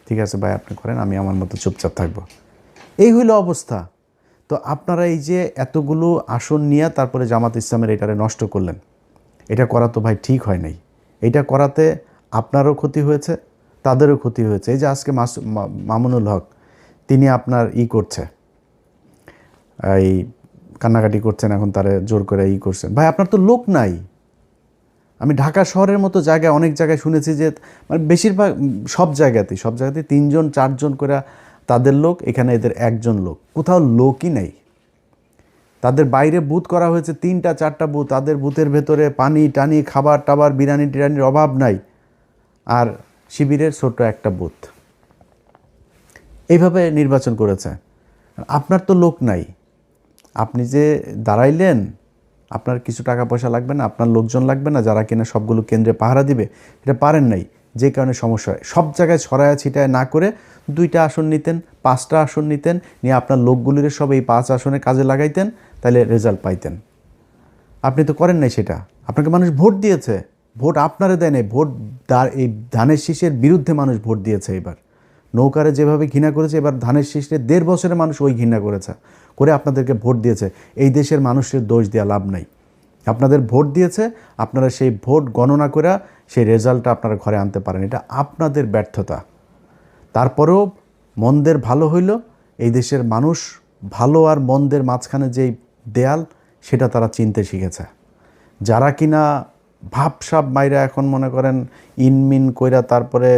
ঠিক আছে ভাই আপনি করেন, আমি আমার মতো চুপচাপ থাকবো। এই হইল অবস্থা। তো আপনারা এই যে এতগুলো আসন নিয়ে তারপরে জামাত ইসলামের এটারে নষ্ট করলেন, এটা করা তো ভাই ঠিক হয় নাই। এটা করাতে আপনারও ক্ষতি হয়েছে, তাদেরও ক্ষতি হয়েছে। এই যে আজকে মামুনুল হক তিনি আপনার করছে, এই কান্নাকাটি করছেন, এখন তারে জোর করে করছেন। ভাই আপনার তো লোক নাই। আমি ঢাকা শহরের মতো জায়গায় অনেক জায়গায় শুনেছি যে মানে বেশিরভাগ সব জায়গাতেই 3জন 4জন করে তাদের লোক, এখানে এদের 1জন লোক, কোথাও লোকই নাই। তাদের বাইরে বুথ করা হয়েছে 3টা 4টা বুথ, তাদের বুথের ভেতরে পানি টানি খাবার টাবার বিরিয়ানি টিরানির অভাব নাই, আর শিবিরের ছোট্ট একটা বুথ। এইভাবে নির্বাচন করেছে। আপনার তো লোক নাই, আপনি যে দাঁড়াইলেন, আপনার কিছু টাকা পয়সা লাগবে না, আপনার লোকজন লাগবে না যারা কিনা সবগুলো কেন্দ্রে পাহারা দিবে, এটা পারেন নাই, যে কারণে সমস্যা হয়। সব জায়গায় ছড়ায়া ছিটায় না করে 2টা আসন নিতেন, 5টা আসন নিতেন, নিয়ে আপনার লোকগুলির সব এই 5 আসনে কাজে লাগাইতেন, তাহলে রেজাল্ট পাইতেন। আপনি তো করেন নাই সেটা। আপনাকে মানুষ ভোট দিয়েছে, ভোট আপনারে দেয় নাই, ভোট এই ধানের শীষের বিরুদ্ধে মানুষ ভোট দিয়েছে। এবার নৌকারে যেভাবে ঘৃণা করেছে, এবার ধানের শীষে 1.5 বছরে মানুষ ওই ঘৃণা করেছে, করে আপনাদেরকে ভোট দিয়েছে। এই দেশের মানুষের দোষ দেওয়া লাভ নাই। আপনাদের ভোট দিয়েছে, আপনারা সেই ভোট গণনা করে সেই রেজাল্টটা আপনারা ঘরে আনতে পারেন, এটা আপনাদের ব্যর্থতা। তারপরেও মন্দের ভালো হইল, এই দেশের মানুষ ভালো আর মন্দের মাঝখানে যেই দেয়াল, সেটা তারা চিনতে শিখেছে। যারা কিনা ভাবসাব মাইরা এখন মনে করেন ইনমিন কইরা তারপরে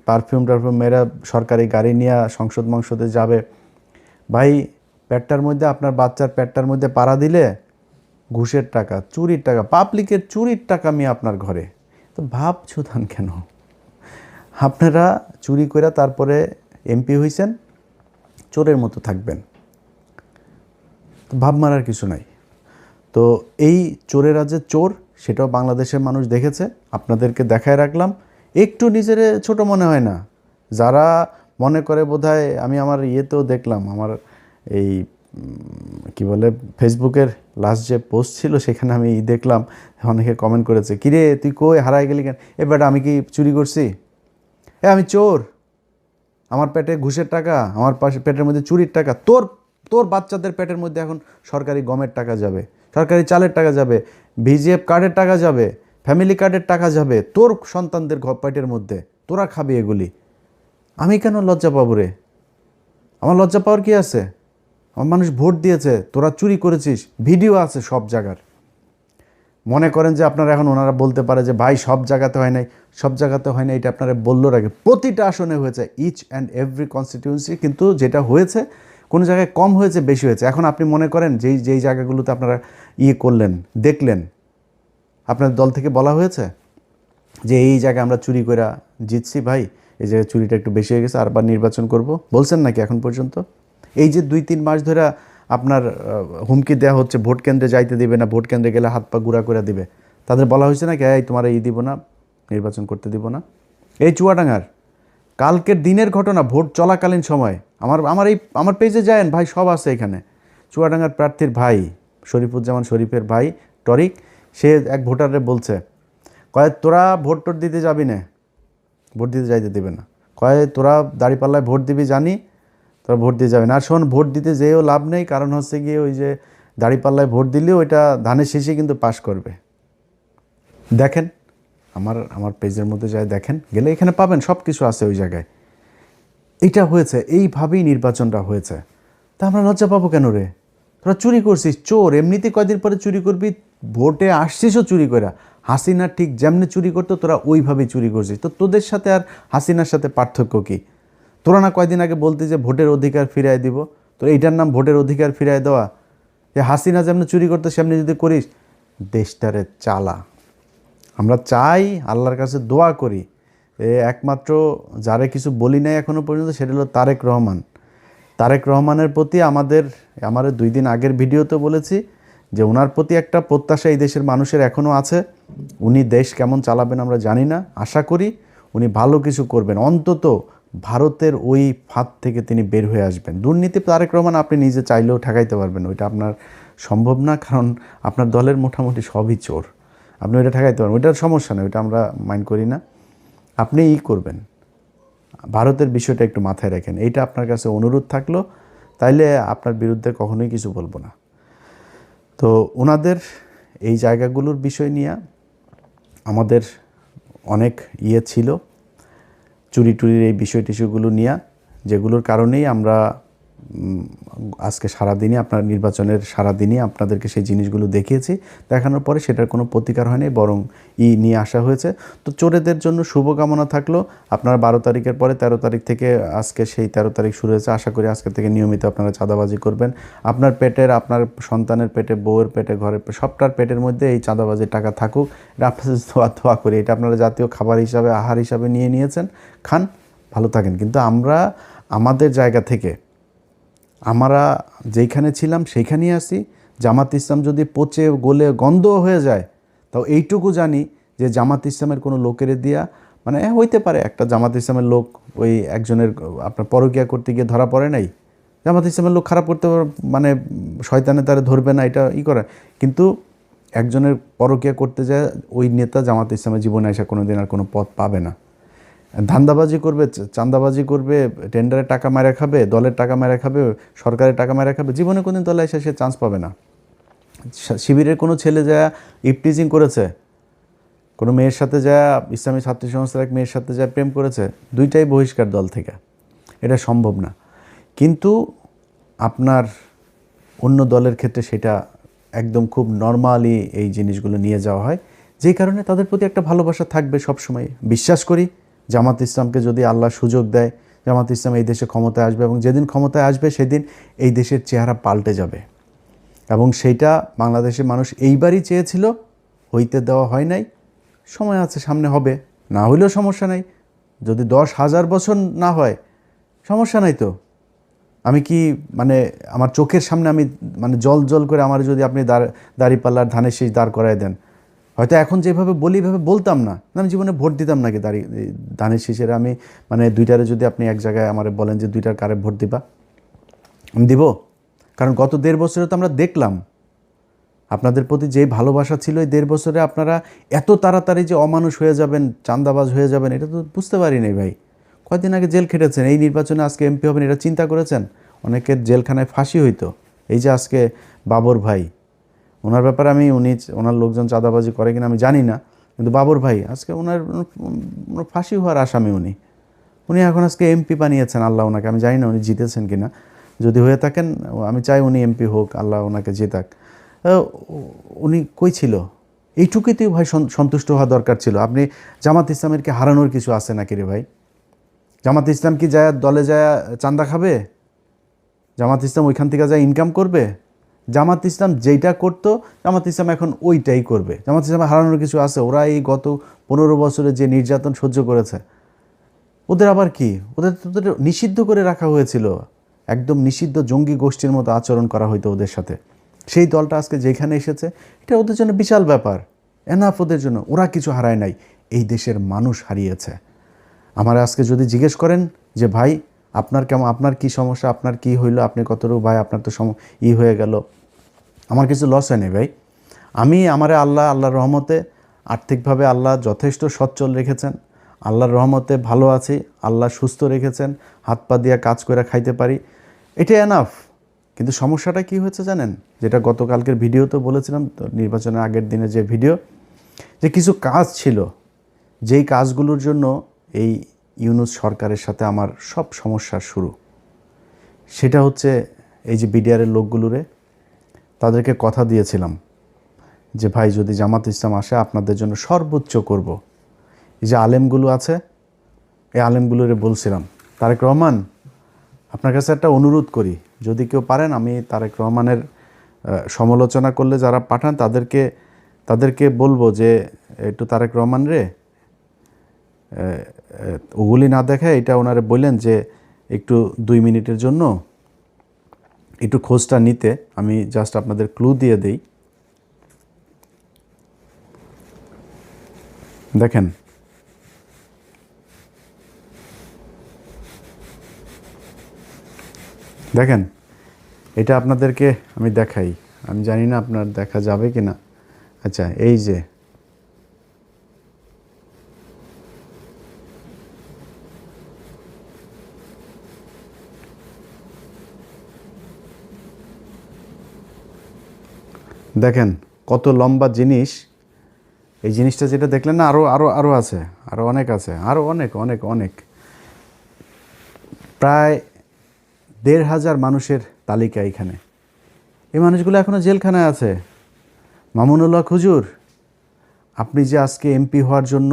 পারফিউম মেয়েরা সরকারি গাড়ি নিয়ে সংসদে যাবে, ভাই পেটটার মধ্যে, আপনার বাচ্চার পেটটার মধ্যে পাড়া দিলে ঘুষের টাকা, চুরির টাকা, পাবলিকের চুরির টাকা নিয়ে আপনার ঘরে। তো ভাব ছুতান কেন? আপনারা চুরি করে তারপরে এমপি হইছেন, চোরের মতো থাকবেন। তো ভাব মারার কিছু নাই। তো এই চোরেরা যে চোর, সেটাও বাংলাদেশের মানুষ দেখেছে, আপনাদেরকে দেখায় রাখলাম। একটু নিজের ছোট মনে হয় না? যারা মনে করে বোধহয়, আমি আমার ইয়েতেও দেখলাম, আমার এই কি বলে ফেসবুকের লাস্ট যে পোস্ট ছিল সেখানে আমি দেখলাম অনেকে কমেন্ট করেছে, কিরে তুই কই হারাই গেলি কেন? এ বেটা আমি কি চুরি করছি? আমি চোর? আমার পেটে ঘুষের টাকা, আমার পাশে পেটের মধ্যে চুরির টাকা। তোর তোর বাচ্চাদের পেটের মধ্যে এখন সরকারি গমের টাকা যাবে, সরকারি চালের টাকা যাবে, ভিজিএফ কার্ডের টাকা যাবে, ফ্যামিলি কার্ডের টাকা যাবে তোর সন্তানদের পেটের মধ্যে। তোরা খাবি এগুলি। আমি কেন লজ্জা পাবো রে? আমার লজ্জা পাওয়ার কি আছে? আমার মানুষ ভোট দিয়েছে, তোরা চুরি করেছিস, ভিডিও আছে সব জায়গার। মনে করেন যে আপনারা এখন ওনারা বলতে পারে যে ভাই সব জায়গাতে হয় নাই, সব জায়গাতে হয় না, এটা আপনারা বললো আগে। প্রতিটা আসনে হয়েছে, ইচ অ্যান্ড এভরি কনস্টিটিউয়েন্সি, কিন্তু যেটা হয়েছে কোনো জায়গায় কম হয়েছে, বেশি হয়েছে। এখন আপনি মনে করেন যেই জায়গাগুলোতে আপনারা করলেন, দেখলেন, আপনার দল থেকে বলা হয়েছে যে এই জায়গায় আমরা চুরি করে জিতছি, ভাই এই জায়গায় চুরিটা একটু বেশি হয়ে গেছে, আরবার নির্বাচন করব, বলছেন নাকি এখন পর্যন্ত? এই যে 2-3 মাস ধরে আপনার হুমকি দেওয়া হচ্ছে, ভোট কেন্দ্রে যাইতে দিবে না, ভোট কেন্দ্রে গেলে হাত পা গুঁড়া করে দিবে, তাদের বলা হয়েছে নাকি এই তোমার দিব না, নির্বাচন করতে দিব না? এই চুয়াডাঙ্গার কালকের দিনের ঘটনা, ভোট চলাকালীন সময়, আমার পেজে যায়েন ভাই, সব আছে এখানে। চুয়াডাঙ্গার প্রার্থীর ভাই শরীফুজ্জামান শরীফের ভাই টরিক, সে এক ভোটারে বলছে, কয় তোরা ভোট টোট দিতে যাবি না, ভোট দিতে যাইতে দেবে না, কয় তোরা দাঁড়িপাল্লায় ভোট দিবি জানি, তোরা ভোট দিয়ে যাবে না। আর শোন, ভোট দিতে যেও লাভ নেই, কারণ হচ্ছে গিয়ে ওই যে দাঁড়িপাল্লায় ভোট দিলেও ওইটা ধানের শীষে কিন্তু পাস করবে। দেখেন আমার পেজের মধ্যে যায় দেখেন, গেলে এখানে পাবেন, সব কিছু আছে ওই জায়গায়। এইটা হয়েছে, এইভাবেই নির্বাচনটা হয়েছে। তা আমরা লজ্জা পাবো কেন রে? তোরা চুরি করছিস, চোর। এমনিতে কয়দিন পরে চুরি করবি, ভোটে আসছিসও চুরি করে। হাসিনা ঠিক যেমনি চুরি করতো তোরা ওইভাবেই চুরি করছিস। তো তোদের সাথে আর হাসিনার সাথে পার্থক্য কী? তোরা না কয়দিন আগে বলতি যে ভোটের অধিকার ফিরাই দিব? তোর এইটার নাম ভোটের অধিকার ফিরাই দেওয়া? যে হাসিনা যেমনি চুরি করতো সেমনি যদি করিস, দেশটারে চালা। আমরা চাই, আল্লাহর কাছে দোয়া করি, একমাত্র যারে কিছু বলি নাই এখনও পর্যন্ত, সেটা হলো তারেক রহমান। তারেক রহমানের প্রতি আমাদের 2 দিন আগের ভিডিওতে বলেছি যে ওনার প্রতি একটা প্রত্যাশা এই দেশের মানুষের এখনও আছে। উনি দেশ কেমন চালাবেন আমরা জানি না, আশা করি উনি ভালো কিছু করবেন, অন্তত ভারতের ওই ফাঁদ থেকে তিনি বের হয়ে আসবেন। দুর্নীতি তারেক রহমান আপনি নিজে চাইলেও ঠেকাইতে পারবেন, ওইটা আপনার সম্ভব না, কারণ আপনার দলের মোটামুটি সবই চোর। আপনি ওইটা ঠেকাইতে পারবেন, ওইটার সমস্যা নেই, ওইটা আমরা মাইন্ড করি না। আপনি করবেন, ভারতের বিষয়টা একটু মাথায় রাখেন, এইটা আপনার কাছে অনুরোধ থাকলো। তাইলে আপনার বিরুদ্ধে কখনোই কিছু বলবো না। তো ওনাদের এই জায়গাগুলোর বিষয় নিয়ে আমাদের অনেক ছিল, চুরি টুরির এই বিষয় টিস্যুগুলো নিয়ে, যেগুলোর কারণেই আমরা আজকে সারাদিনই আপনার নির্বাচনের সারাদিনই আপনাদেরকে সেই জিনিসগুলো দেখিয়েছি। দেখানোর পরে সেটার কোনো প্রতিকার হয়নি, বরং নিয়ে আসা হয়েছে। তো চোরেদের জন্য শুভকামনা থাকলো। আপনারা 12 তারিখের পরে 13 তারিখ থেকে, আজকে সেই 13 তারিখ শুরু হয়েছে, আশা করি আজকে থেকে নিয়মিত আপনারা চাঁদাবাজি করবেন। আপনার পেটের, আপনার সন্তানের পেটে, বউয়ের পেটে, ঘরের সবটার পেটের মধ্যে এই চাঁদাবাজির টাকা থাকুক, এটা আপনাদের দোয়া করি। এটা আপনারা জাতীয় খাবার হিসাবে, আহার হিসাবে নিয়ে নিয়েছেন, খান, ভালো থাকেন। কিন্তু আমরা আমাদের জায়গা থেকে, আমরা যেইখানে ছিলাম সেইখানেই আসি। জামাত ইসলাম যদি পচে গলে গন্ধ হয়ে যায়, তাও এইটুকু জানি যে জামাত ইসলামের কোনো লোকের দিয়া, মানে হইতে পারে একটা জামাত ইসলামের লোক ওই একজনের আপনার পরকিয়া করতে গিয়ে ধরা পড়ে নাই, জামাত ইসলামের লোক খারাপ করতে মানে শয়তানে তারা ধরবে না, এটা করে। কিন্তু একজনের পরকিয়া করতে যায় ওই নেতা জামাত ইসলামের জীবনে আসা কোনো দিন আর কোনো পথ পাবে না। ধান্দাবাজি করবে, চাঁদাবাজি করবে, টেন্ডারের টাকা মেরে খাবে, দলের টাকা মেরে খাবে, সরকারের টাকা মেরে খাবে, জীবনে কোনোদিন দলে এসে সে চান্স পাবে না। শিবিরের কোনো ছেলে যা ইপটিজিং করেছে, কোনো মেয়ের সাথে যা, ইসলামী ছাত্রী সংস্থার এক মেয়ের সাথে যা প্রেম করেছে, দুইটাই বহিষ্কার দল থেকে, এটা সম্ভব না। কিন্তু আপনার অন্য দলের ক্ষেত্রে সেটা একদম খুব নর্মালি এই জিনিসগুলো নিয়ে যাওয়া হয়, যেই কারণে তাদের প্রতি একটা ভালোবাসা থাকবে সবসময়। বিশ্বাস করি জামাত ইসলামকে যদি আল্লাহ সুযোগ দেয়, জামাত ইসলাম এই দেশে ক্ষমতায় আসবে, এবং যেদিন ক্ষমতায় আসবে সেদিন এই দেশের চেহারা পাল্টে যাবে। এবং সেইটা বাংলাদেশের মানুষ এইবারই চেয়েছিল, হইতে দেওয়া হয় নাই। সময় আছে, সামনে হবে, না হইলেও সমস্যা নাই। যদি 10,000 বছর না হয় সমস্যা নাই তো। আমি কি মানে আমার চোখের সামনে আমি মানে জল জল করে আমার যদি আপনি দাঁড়িপাল্লার ধানের শীষ দাঁড় করায় দেন, হয়তো এখন যেভাবে বলি এভাবে বলতাম না, আমি জীবনে ভোট দিতাম নাকি ধানের শীষের। আমি মানে দুইটারে যদি আপনি এক জায়গায় আমার বলেন যে দুইটার কারে ভোট দিবা, আমি দিব। কারণ গত 1.5 বছরে তো আমরা দেখলাম আপনাদের প্রতি যে ভালোবাসা ছিল, এই 1.5 বছরে আপনারা এত তাড়াতাড়ি যে অমানুষ হয়ে যাবেন, চাঁদাবাজ হয়ে যাবেন, এটা তো বুঝতে পারিনি ভাই। কয়দিন আগে জেল খেটেছেন, এই নির্বাচনে আজকে এমপি হবেন, এটা চিন্তা করেছেন? অনেকের জেলখানায় ফাঁসি হইতো। এই যে আজকে বাবর ভাই, ওনার ব্যাপারে ওনার লোকজন চাঁদাবাজি করে কিনা আমি জানি না, কিন্তু বাবর ভাই আজকে ওনার ফাঁসি হওয়ার আসামি। উনি এখন আজকে এমপি বানিয়েছেন আল্লাহ ওনাকে। আমি জানি না উনি জিতেছেন কিনা, যদি হয়ে থাকেন আমি চাই উনি এমপি হোক, আল্লাহ ওনাকে জেতাক। উনি কই ছিল? এইটুকুতেই ভাই সন্তুষ্ট হওয়া দরকার ছিল। আপনি জামাত ইসলামের কি হারানোর কিছু আছে নাকি রে ভাই? জামাত ইসলাম কি যায় দলে যায় চাঁদা খাবে? জামাত ইসলাম ওইখান থেকে যায় ইনকাম করবে? জামাত ইসলাম যেইটা করতো জামাত ইসলাম এখন ওইটাই করবে। জামাত ইসলাম হারানোর কিছু আছে? ওরা এই গত 15 বছরে যে নির্যাতন সহ্য করেছে, ওদের আবার কি? ওদের নিষিদ্ধ করে রাখা হয়েছিল, একদম নিষিদ্ধ জঙ্গি গোষ্ঠীর মতো আচরণ করা হইতো ওদের সাথে। সেই দলটা আজকে যেখানে এসেছে, এটা ওদের জন্য বিশাল ব্যাপার, এনাফ ওদের জন্য। ওরা কিছু হারায় নাই, এই দেশের মানুষ হারিয়েছে। আমার আজকে যদি জিজ্ঞেস করেন যে ভাই আপনার কেমন, আপনার কি সমস্যা, আপনার কি হইলো, আপনি কতটুকু ভাই আপনার তো হয়ে গেল, আমার কিছু লস হয়নি ভাই। আল্লাহর রহমতে আর্থিকভাবে আল্লাহ যথেষ্ট সচ্ছল রেখেছেন, আল্লাহর রহমতে ভালো আছি, আল্লাহ সুস্থ রেখেছেন, হাত পা দিয়ে কাজ করে খাইতে পারি, এটা এনাফ। কিন্তু সমস্যাটা কি হয়েছে জানেন? যেটা গতকালকের ভিডিওতে বলেছিলাম, তো নির্বাচনের আগের দিনে যে ভিডিও, যে কিছু কাজ ছিল, যেই কাজগুলোর জন্য এই ইউনূস সরকারের সাথে আমার সব সমস্যার শুরু। সেটা হচ্ছে এই যে বিডিআরের লোকগুলোরে তাদেরকে কথা দিয়েছিলাম যে ভাই যদি জামাত ইসলাম আসে আপনাদের জন্য সর্বোচ্চ করব। এই যে আলেমগুলো আছে, এই আলেমগুলোরে বলছিলাম, তারেক রহমান আপনার কাছে একটা অনুরোধ করি, যদি কেউ পারেন, আমি তারেক রহমানের সমালোচনা করলে যারা পাঠান তাদেরকে বলবো যে একটু তারেক রহমান রে ওগুলি না দেখায় এটা ওনারে বললেন যে একটু 2 মিনিটের জন্য একটু খোঁজটা নিতে। আমি জাস্ট আপনাদের ক্লু দিয়ে দেই। দেখেন, দেখেন এটা আপনাদেরকে আমি দেখাই, আমি জানি না আপনার দেখা যাবে কি না। আচ্ছা, এই যে দেখেন কত লম্বা জিনিস। এই জিনিসটা যেটা দেখলেন না, আরও আরও আরও আছে, আরও অনেক আছে, আরও অনেক অনেক অনেক, প্রায় 1,500 মানুষের তালিকা এখানে। এই মানুষগুলো এখনও জেলখানায় আছে। মামুনুল হক হুজুর, আপনি যে আজকে এমপি হওয়ার জন্য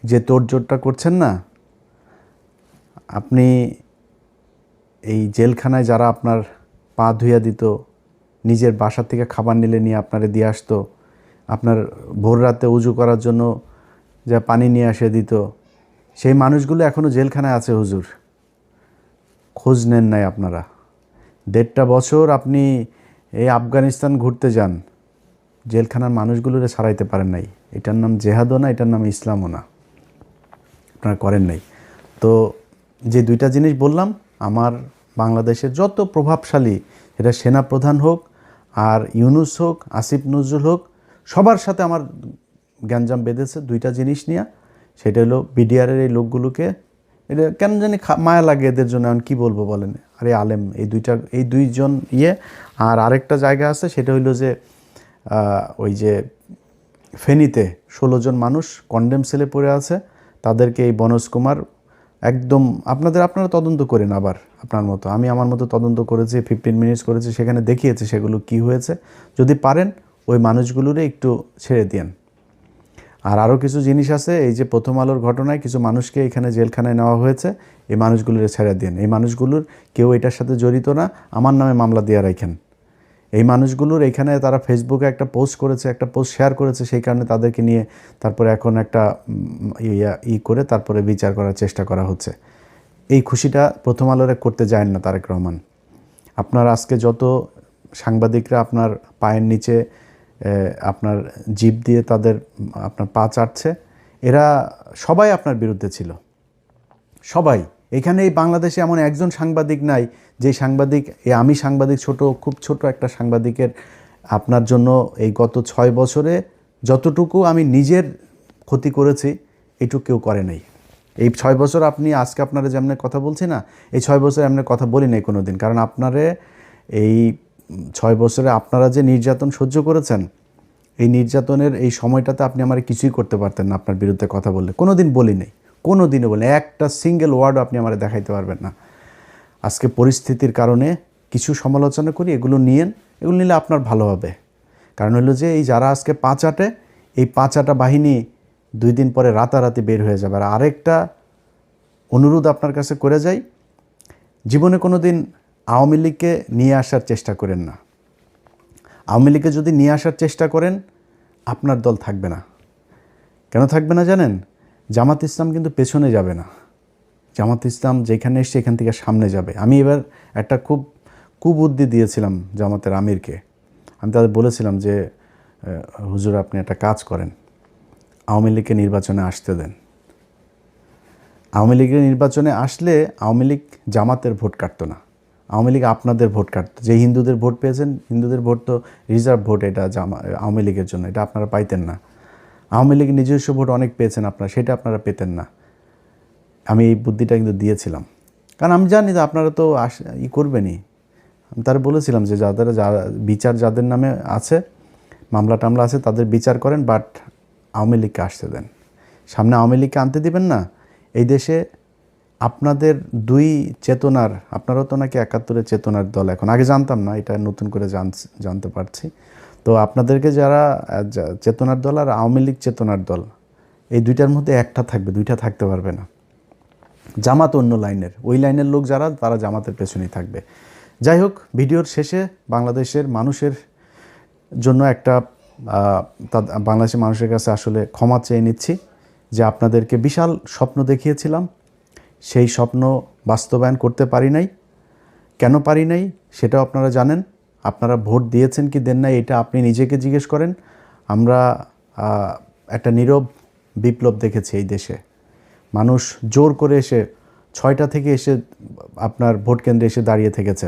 যে তোড়জোড়টা করছেন না, আপনি এই জেলখানায় যারা আপনার পা ধুইয়া দিত, নিজের বাসা থেকে খাবার নিলে নিয়ে আপনারে দিয়ে আসতো, আপনার ভোর রাতে উজু করার জন্য যা পানি নিয়ে এসে দিত, সেই মানুষগুলো এখনও জেলখানায় আছে হুজুর। খোঁজ নেন নাই আপনারা। 1.5 বছর আপনি এই আফগানিস্তান ঘুরতে যান, জেলখানার মানুষগুলোরে ছাড়াইতে পারেন নাই। এটার নাম জেহাদও না, এটার নাম ইসলামও না, আপনারা করেন নাই। তো যে 2টা জিনিস বললাম, আমার বাংলাদেশের যত প্রভাবশালী, এটা সেনাপ্রধান হোক আর ইউনূস হোক, আসিফ নজরুল হোক, সবার সাথে আমার গ্যাঞ্জাম বেঁধেছে 2টা জিনিস নিয়ে। সেটা হলো বিডিআরের এই লোকগুলোকে, এটা কেন জানি মায়া লাগে এদের জন্য। এখন কী বলবো বলেন? আরে আলেম এই 2জন আর আরেকটা জায়গা আছে, সেটা হইলো যে ওই যে ফেনীতে 16 জন মানুষ কন্ডেম সেলে পড়ে আছে, তাদেরকে এই বনজ কুমার একদম আপনারা তদন্ত করেন আবার আপনার মতো, আমি আমার মতো তদন্ত করেছি, 15 মিনিটস করেছি, সেখানে দেখিয়েছে সেগুলো কি হয়েছে। যদি পারেন ওই মানুষগুলোরে একটু ছেড়ে দিন। আর আরও কিছু জিনিস আছে, এই যে প্রথম আলোর ঘটনায় কিছু মানুষকে এখানে জেলখানায় নেওয়া হয়েছে, এই মানুষগুলোর ছেড়ে দিন। এই মানুষগুলোর কেউ এটার সাথে জড়িত না, আমার নামে মামলা দিয়ে রাখেন। এই মানুষগুলোর এখানে তারা ফেসবুকে একটা পোস্ট করেছে, একটা পোস্ট শেয়ার করেছে, সেই কারণে তাদেরকে নিয়ে তারপরে এখন একটা করে তারপরে বিচার করার চেষ্টা করা হচ্ছে। এই খুশিটা প্রথম আলোরে করতে যায় না তারেক রহমান। আপনার আজকে যত সাংবাদিকরা আপনার পায়ের নিচে আপনার জিভ দিয়ে তাদের আপনার পা চাটছে, এরা সবাই আপনার বিরুদ্ধে ছিল, সবাই। এখানে এই বাংলাদেশে এমন একজন সাংবাদিক নাই যে সাংবাদিক, আমি সাংবাদিক খুব ছোট একটা সাংবাদিকের আপনার জন্য এই গত 6 বছরে যতটুকু আমি নিজের ক্ষতি করেছি এটুকু কেউ করে নাই। এই 6 বছর আজকে আপনারা যেমন কথা বলছি না, এই 6 বছরে এমন কথা বলি নাই কোনো দিন। কারণ আপনারে এই 6 বছরে আপনারা যে নির্যাতন সহ্য করেছেন, এই নির্যাতনের এই সময়টাতে আপনি আমার কিছুই করতে পারতেন না আপনার বিরুদ্ধে কথা বললে। কোনো দিন বলি নাই, কোনো দিনও বলি, একটা সিঙ্গেল ওয়ার্ডও আপনি আমার দেখাইতে পারবেন না। আজকে পরিস্থিতির কারণে কিছু সমালোচনা করি, এগুলো নিলে আপনার ভালো হবে। কারণ হলো যে এই যারা আজকে পাঁচাটে, এই পাঁচাটা বাহিনী 2 দিন পরে রাতারাতি বের হয়ে যাবে। আর আরেকটা অনুরোধ আপনার কাছে করে যাই, জীবনে কোনো দিন আওয়ামী লীগকে নিয়ে আসার চেষ্টা করেন না। আওয়ামী লীগকে যদি নিয়ে আসার চেষ্টা করেন, আপনার দল থাকবে না। কেন থাকবে না জানেন? জামাত ইসলাম কিন্তু পেছনে যাবে না। জামাত ইসলাম যেখানে এসছে এখান থেকে সামনে যাবে। আমি এবার একটা খুব কুবুদ্ধি দিয়েছিলাম জামাতের আমিরকে। আমি তাদের বলেছিলাম যে হুজুর আপনি একটা কাজ করেন, আওয়ামী লীগকে নির্বাচনে আসতে দেন। আওয়ামী লীগের নির্বাচনে আসলে আওয়ামী লীগ জামাতের ভোট কাটতো না, আওয়ামী লীগ আপনাদের ভোট কাটতো। যে হিন্দুদের ভোট পেয়েছেন, হিন্দুদের ভোট তো রিজার্ভ ভোট, এটা আওয়ামী লীগের জন্য, এটা আপনারা পাইতেন না। আওয়ামী লীগের নিজস্ব ভোট অনেক পেয়েছেন আপনারা, সেটা আপনারা পেতেন না। আমি এই বুদ্ধিটা কিন্তু দিয়েছিলাম, কারণ আমি জানি যে আপনারা তো করবেনই। আমি তারা বলেছিলাম যে বিচার যাদের নামে আছে, মামলা টামলা আছে, তাদের বিচার করেন, বাট আওয়ামী লীগকে আসতে দেন। সামনে আওয়ামী লীগকে আনতে দিবেন না। এই দেশে আপনাদের 2 চেতনার, আপনারাও তো নাকি 71-এর চেতনার দল, এখন আগে জানতাম না, এটা নতুন করে জানতে পারছি। তো আপনাদেরকে যারা চেতনার দল আর আওয়ামী লীগ চেতনার দল, এই 2টার মধ্যে একটা থাকবে, 2টা থাকতে পারবে না। জামাত অন্য লাইনের, ওই লাইনের লোক যারা, তারা জামাতের পেছনেই থাকবে। যাই হোক, ভিডিওর শেষে বাংলাদেশের মানুষের জন্য একটা বাংলাদেশের মানুষের কাছে আসলে ক্ষমা চেয়ে নিচ্ছি যে আপনাদেরকে বিশাল স্বপ্ন দেখিয়েছিলাম, সেই স্বপ্ন বাস্তবায়ন করতে পারি নাই। কেন পারি নাই সেটাও আপনারা জানেন। আপনারা ভোট দিয়েছেন কি দেন নাই এটা আপনি নিজেকে জিজ্ঞেস করেন। আমরা একটা নীরব বিপ্লব দেখেছি এই দেশে। মানুষ জোর করে এসে 6টা থেকে এসে আপনার ভোট কেন্দ্রে এসে দাঁড়িয়ে থেকেছে।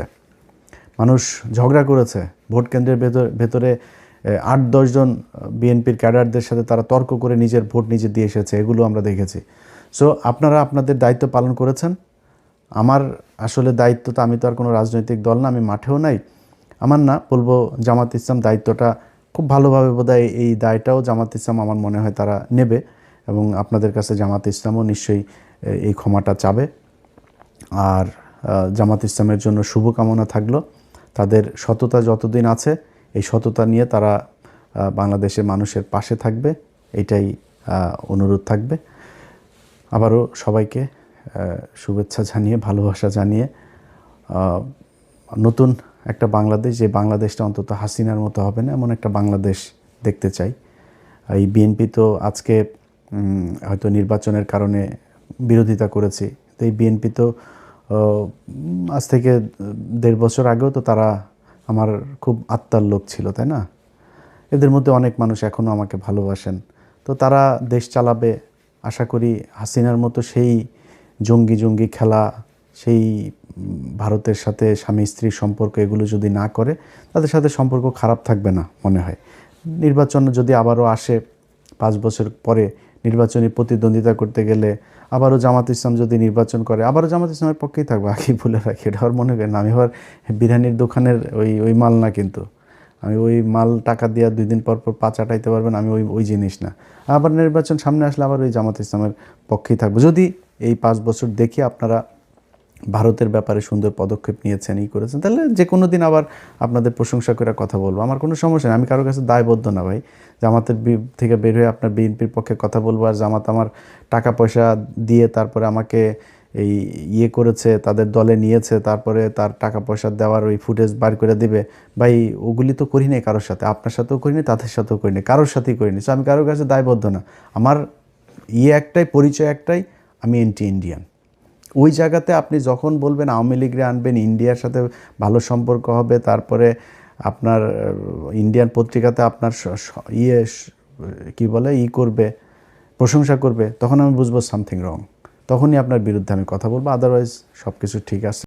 মানুষ ঝগড়া করেছে ভোট কেন্দ্রের ভেতরে 8-10 জন বিএনপির ক্যাডারদের সাথে তারা তর্ক করে নিজের ভোট নিজে দিয়ে এসেছে, এগুলো আমরা দেখেছি। সো আপনারা আপনাদের দায়িত্ব পালন করেছেন। আমার আসলে দায়িত্ব তো, আমি তো আর কোনো রাজনৈতিক দল না, আমি মাঠেও নাই। আমার না, বলবো জামাত ইসলাম দায়িত্বটা খুব ভালোভাবে বোধহয়, এই দায়টাও জামাত ইসলাম আমার মনে হয় তারা নেবে, এবং আপনাদের কাছে জামাত ইসলামও নিশ্চয়ই এই ক্ষমাটা চাবে। আর জামাত ইসলামের জন্য শুভকামনা থাকলো। তাদের সততা যতদিন আছে, এই সততা নিয়ে তারা বাংলাদেশের মানুষের পাশে থাকবে, এটাই অনুরোধ থাকবে। আবারও সবাইকে শুভেচ্ছা জানিয়ে, ভালোবাসা জানিয়ে, নতুন একটা বাংলাদেশ, যে বাংলাদেশটা অন্তত হাসিনার মতো হবে না, এমন একটা বাংলাদেশ দেখতে চাই। এই বিএনপি তো আজকে হয়তো নির্বাচনের কারণে বিরোধিতা করেছি, তো এই বিএনপি তো আজ থেকে 1.5 বছর আগেও তো তারা আমার খুব আত্মার লোক ছিল, তাই না? এদের মধ্যে অনেক মানুষ এখনও আমাকে ভালোবাসেন। তো তারা দেশ চালাবে, আশা করি হাসিনার মতো সেই জঙ্গি খেলা, সেই ভারতের সাথে স্বামী স্ত্রীর সম্পর্ক, এগুলো যদি না করে, তাদের সাথে সম্পর্ক খারাপ থাকবে না মনে হয়। নির্বাচন যদি আবারও আসে 5 বছর পরে, নির্বাচনী প্রতিদ্বন্দ্বিতা করতে গেলে আবারও জামাত ইসলাম যদি নির্বাচন করে, আবারও জামাত ইসলামের পক্ষেই থাকবে। আগে বলে রাখি, এটা আর মনে করেন আমি আবার বিরিয়ানির দোকানের ওই মাল না, কিন্তু আমি ওই মাল টাকা দিয়ে 2 দিন পর পর পা চাটাইতে পারবেন, আমি ওই জিনিস না। আবার নির্বাচন সামনে আসলে আবার ওই জামাত ইসলামের পক্ষেই থাকবো। যদি এই 5 বছর দেখি আপনারা ভারতের ব্যাপারে সুন্দর পদক্ষেপ নিয়েছেন, করেছেন, তাহলে যে কোনো দিন আবার আপনাদের প্রশংসা করে কথা বলবো, আমার কোনো সমস্যা নেই। আমি কারোর কাছে দায়বদ্ধ না ভাই, জামাতের থেকে বের হয়ে আপনার বিএনপির পক্ষে কথা বলবো, আর জামাত আমার টাকা পয়সা দিয়ে তারপরে আমাকে এই ইয়ে করেছে, তাদের দলে নিয়েছে, তারপরে তার টাকা পয়সা দেওয়ার ওই ফুটেজ বার করে দিবে, ভাই ওগুলি তো করি নাই কারোর সাথে, আপনার সাথেও করিনি, তাদের সাথেও করিনি, কারোর সাথেই করিনি। সো আমি কারোর কাছে দায়বদ্ধ না। আমার একটাই পরিচয়, একটাই, আমি এন্টি ইন্ডিয়ান। ওই জায়গাতে আপনি যখন বলবেন আওয়ামী লীগরে আনবেন, ইন্ডিয়ার সাথে ভালো সম্পর্ক হবে, তারপরে আপনার ইন্ডিয়ান পত্রিকাতে আপনার কি বলে করবে, প্রশংসা করবে, তখন আমি বুঝবো সামথিং রং। তখনই আপনার বিরুদ্ধে আমি কথা বলবো, আদারওয়াইজ সব কিছু ঠিক আছে।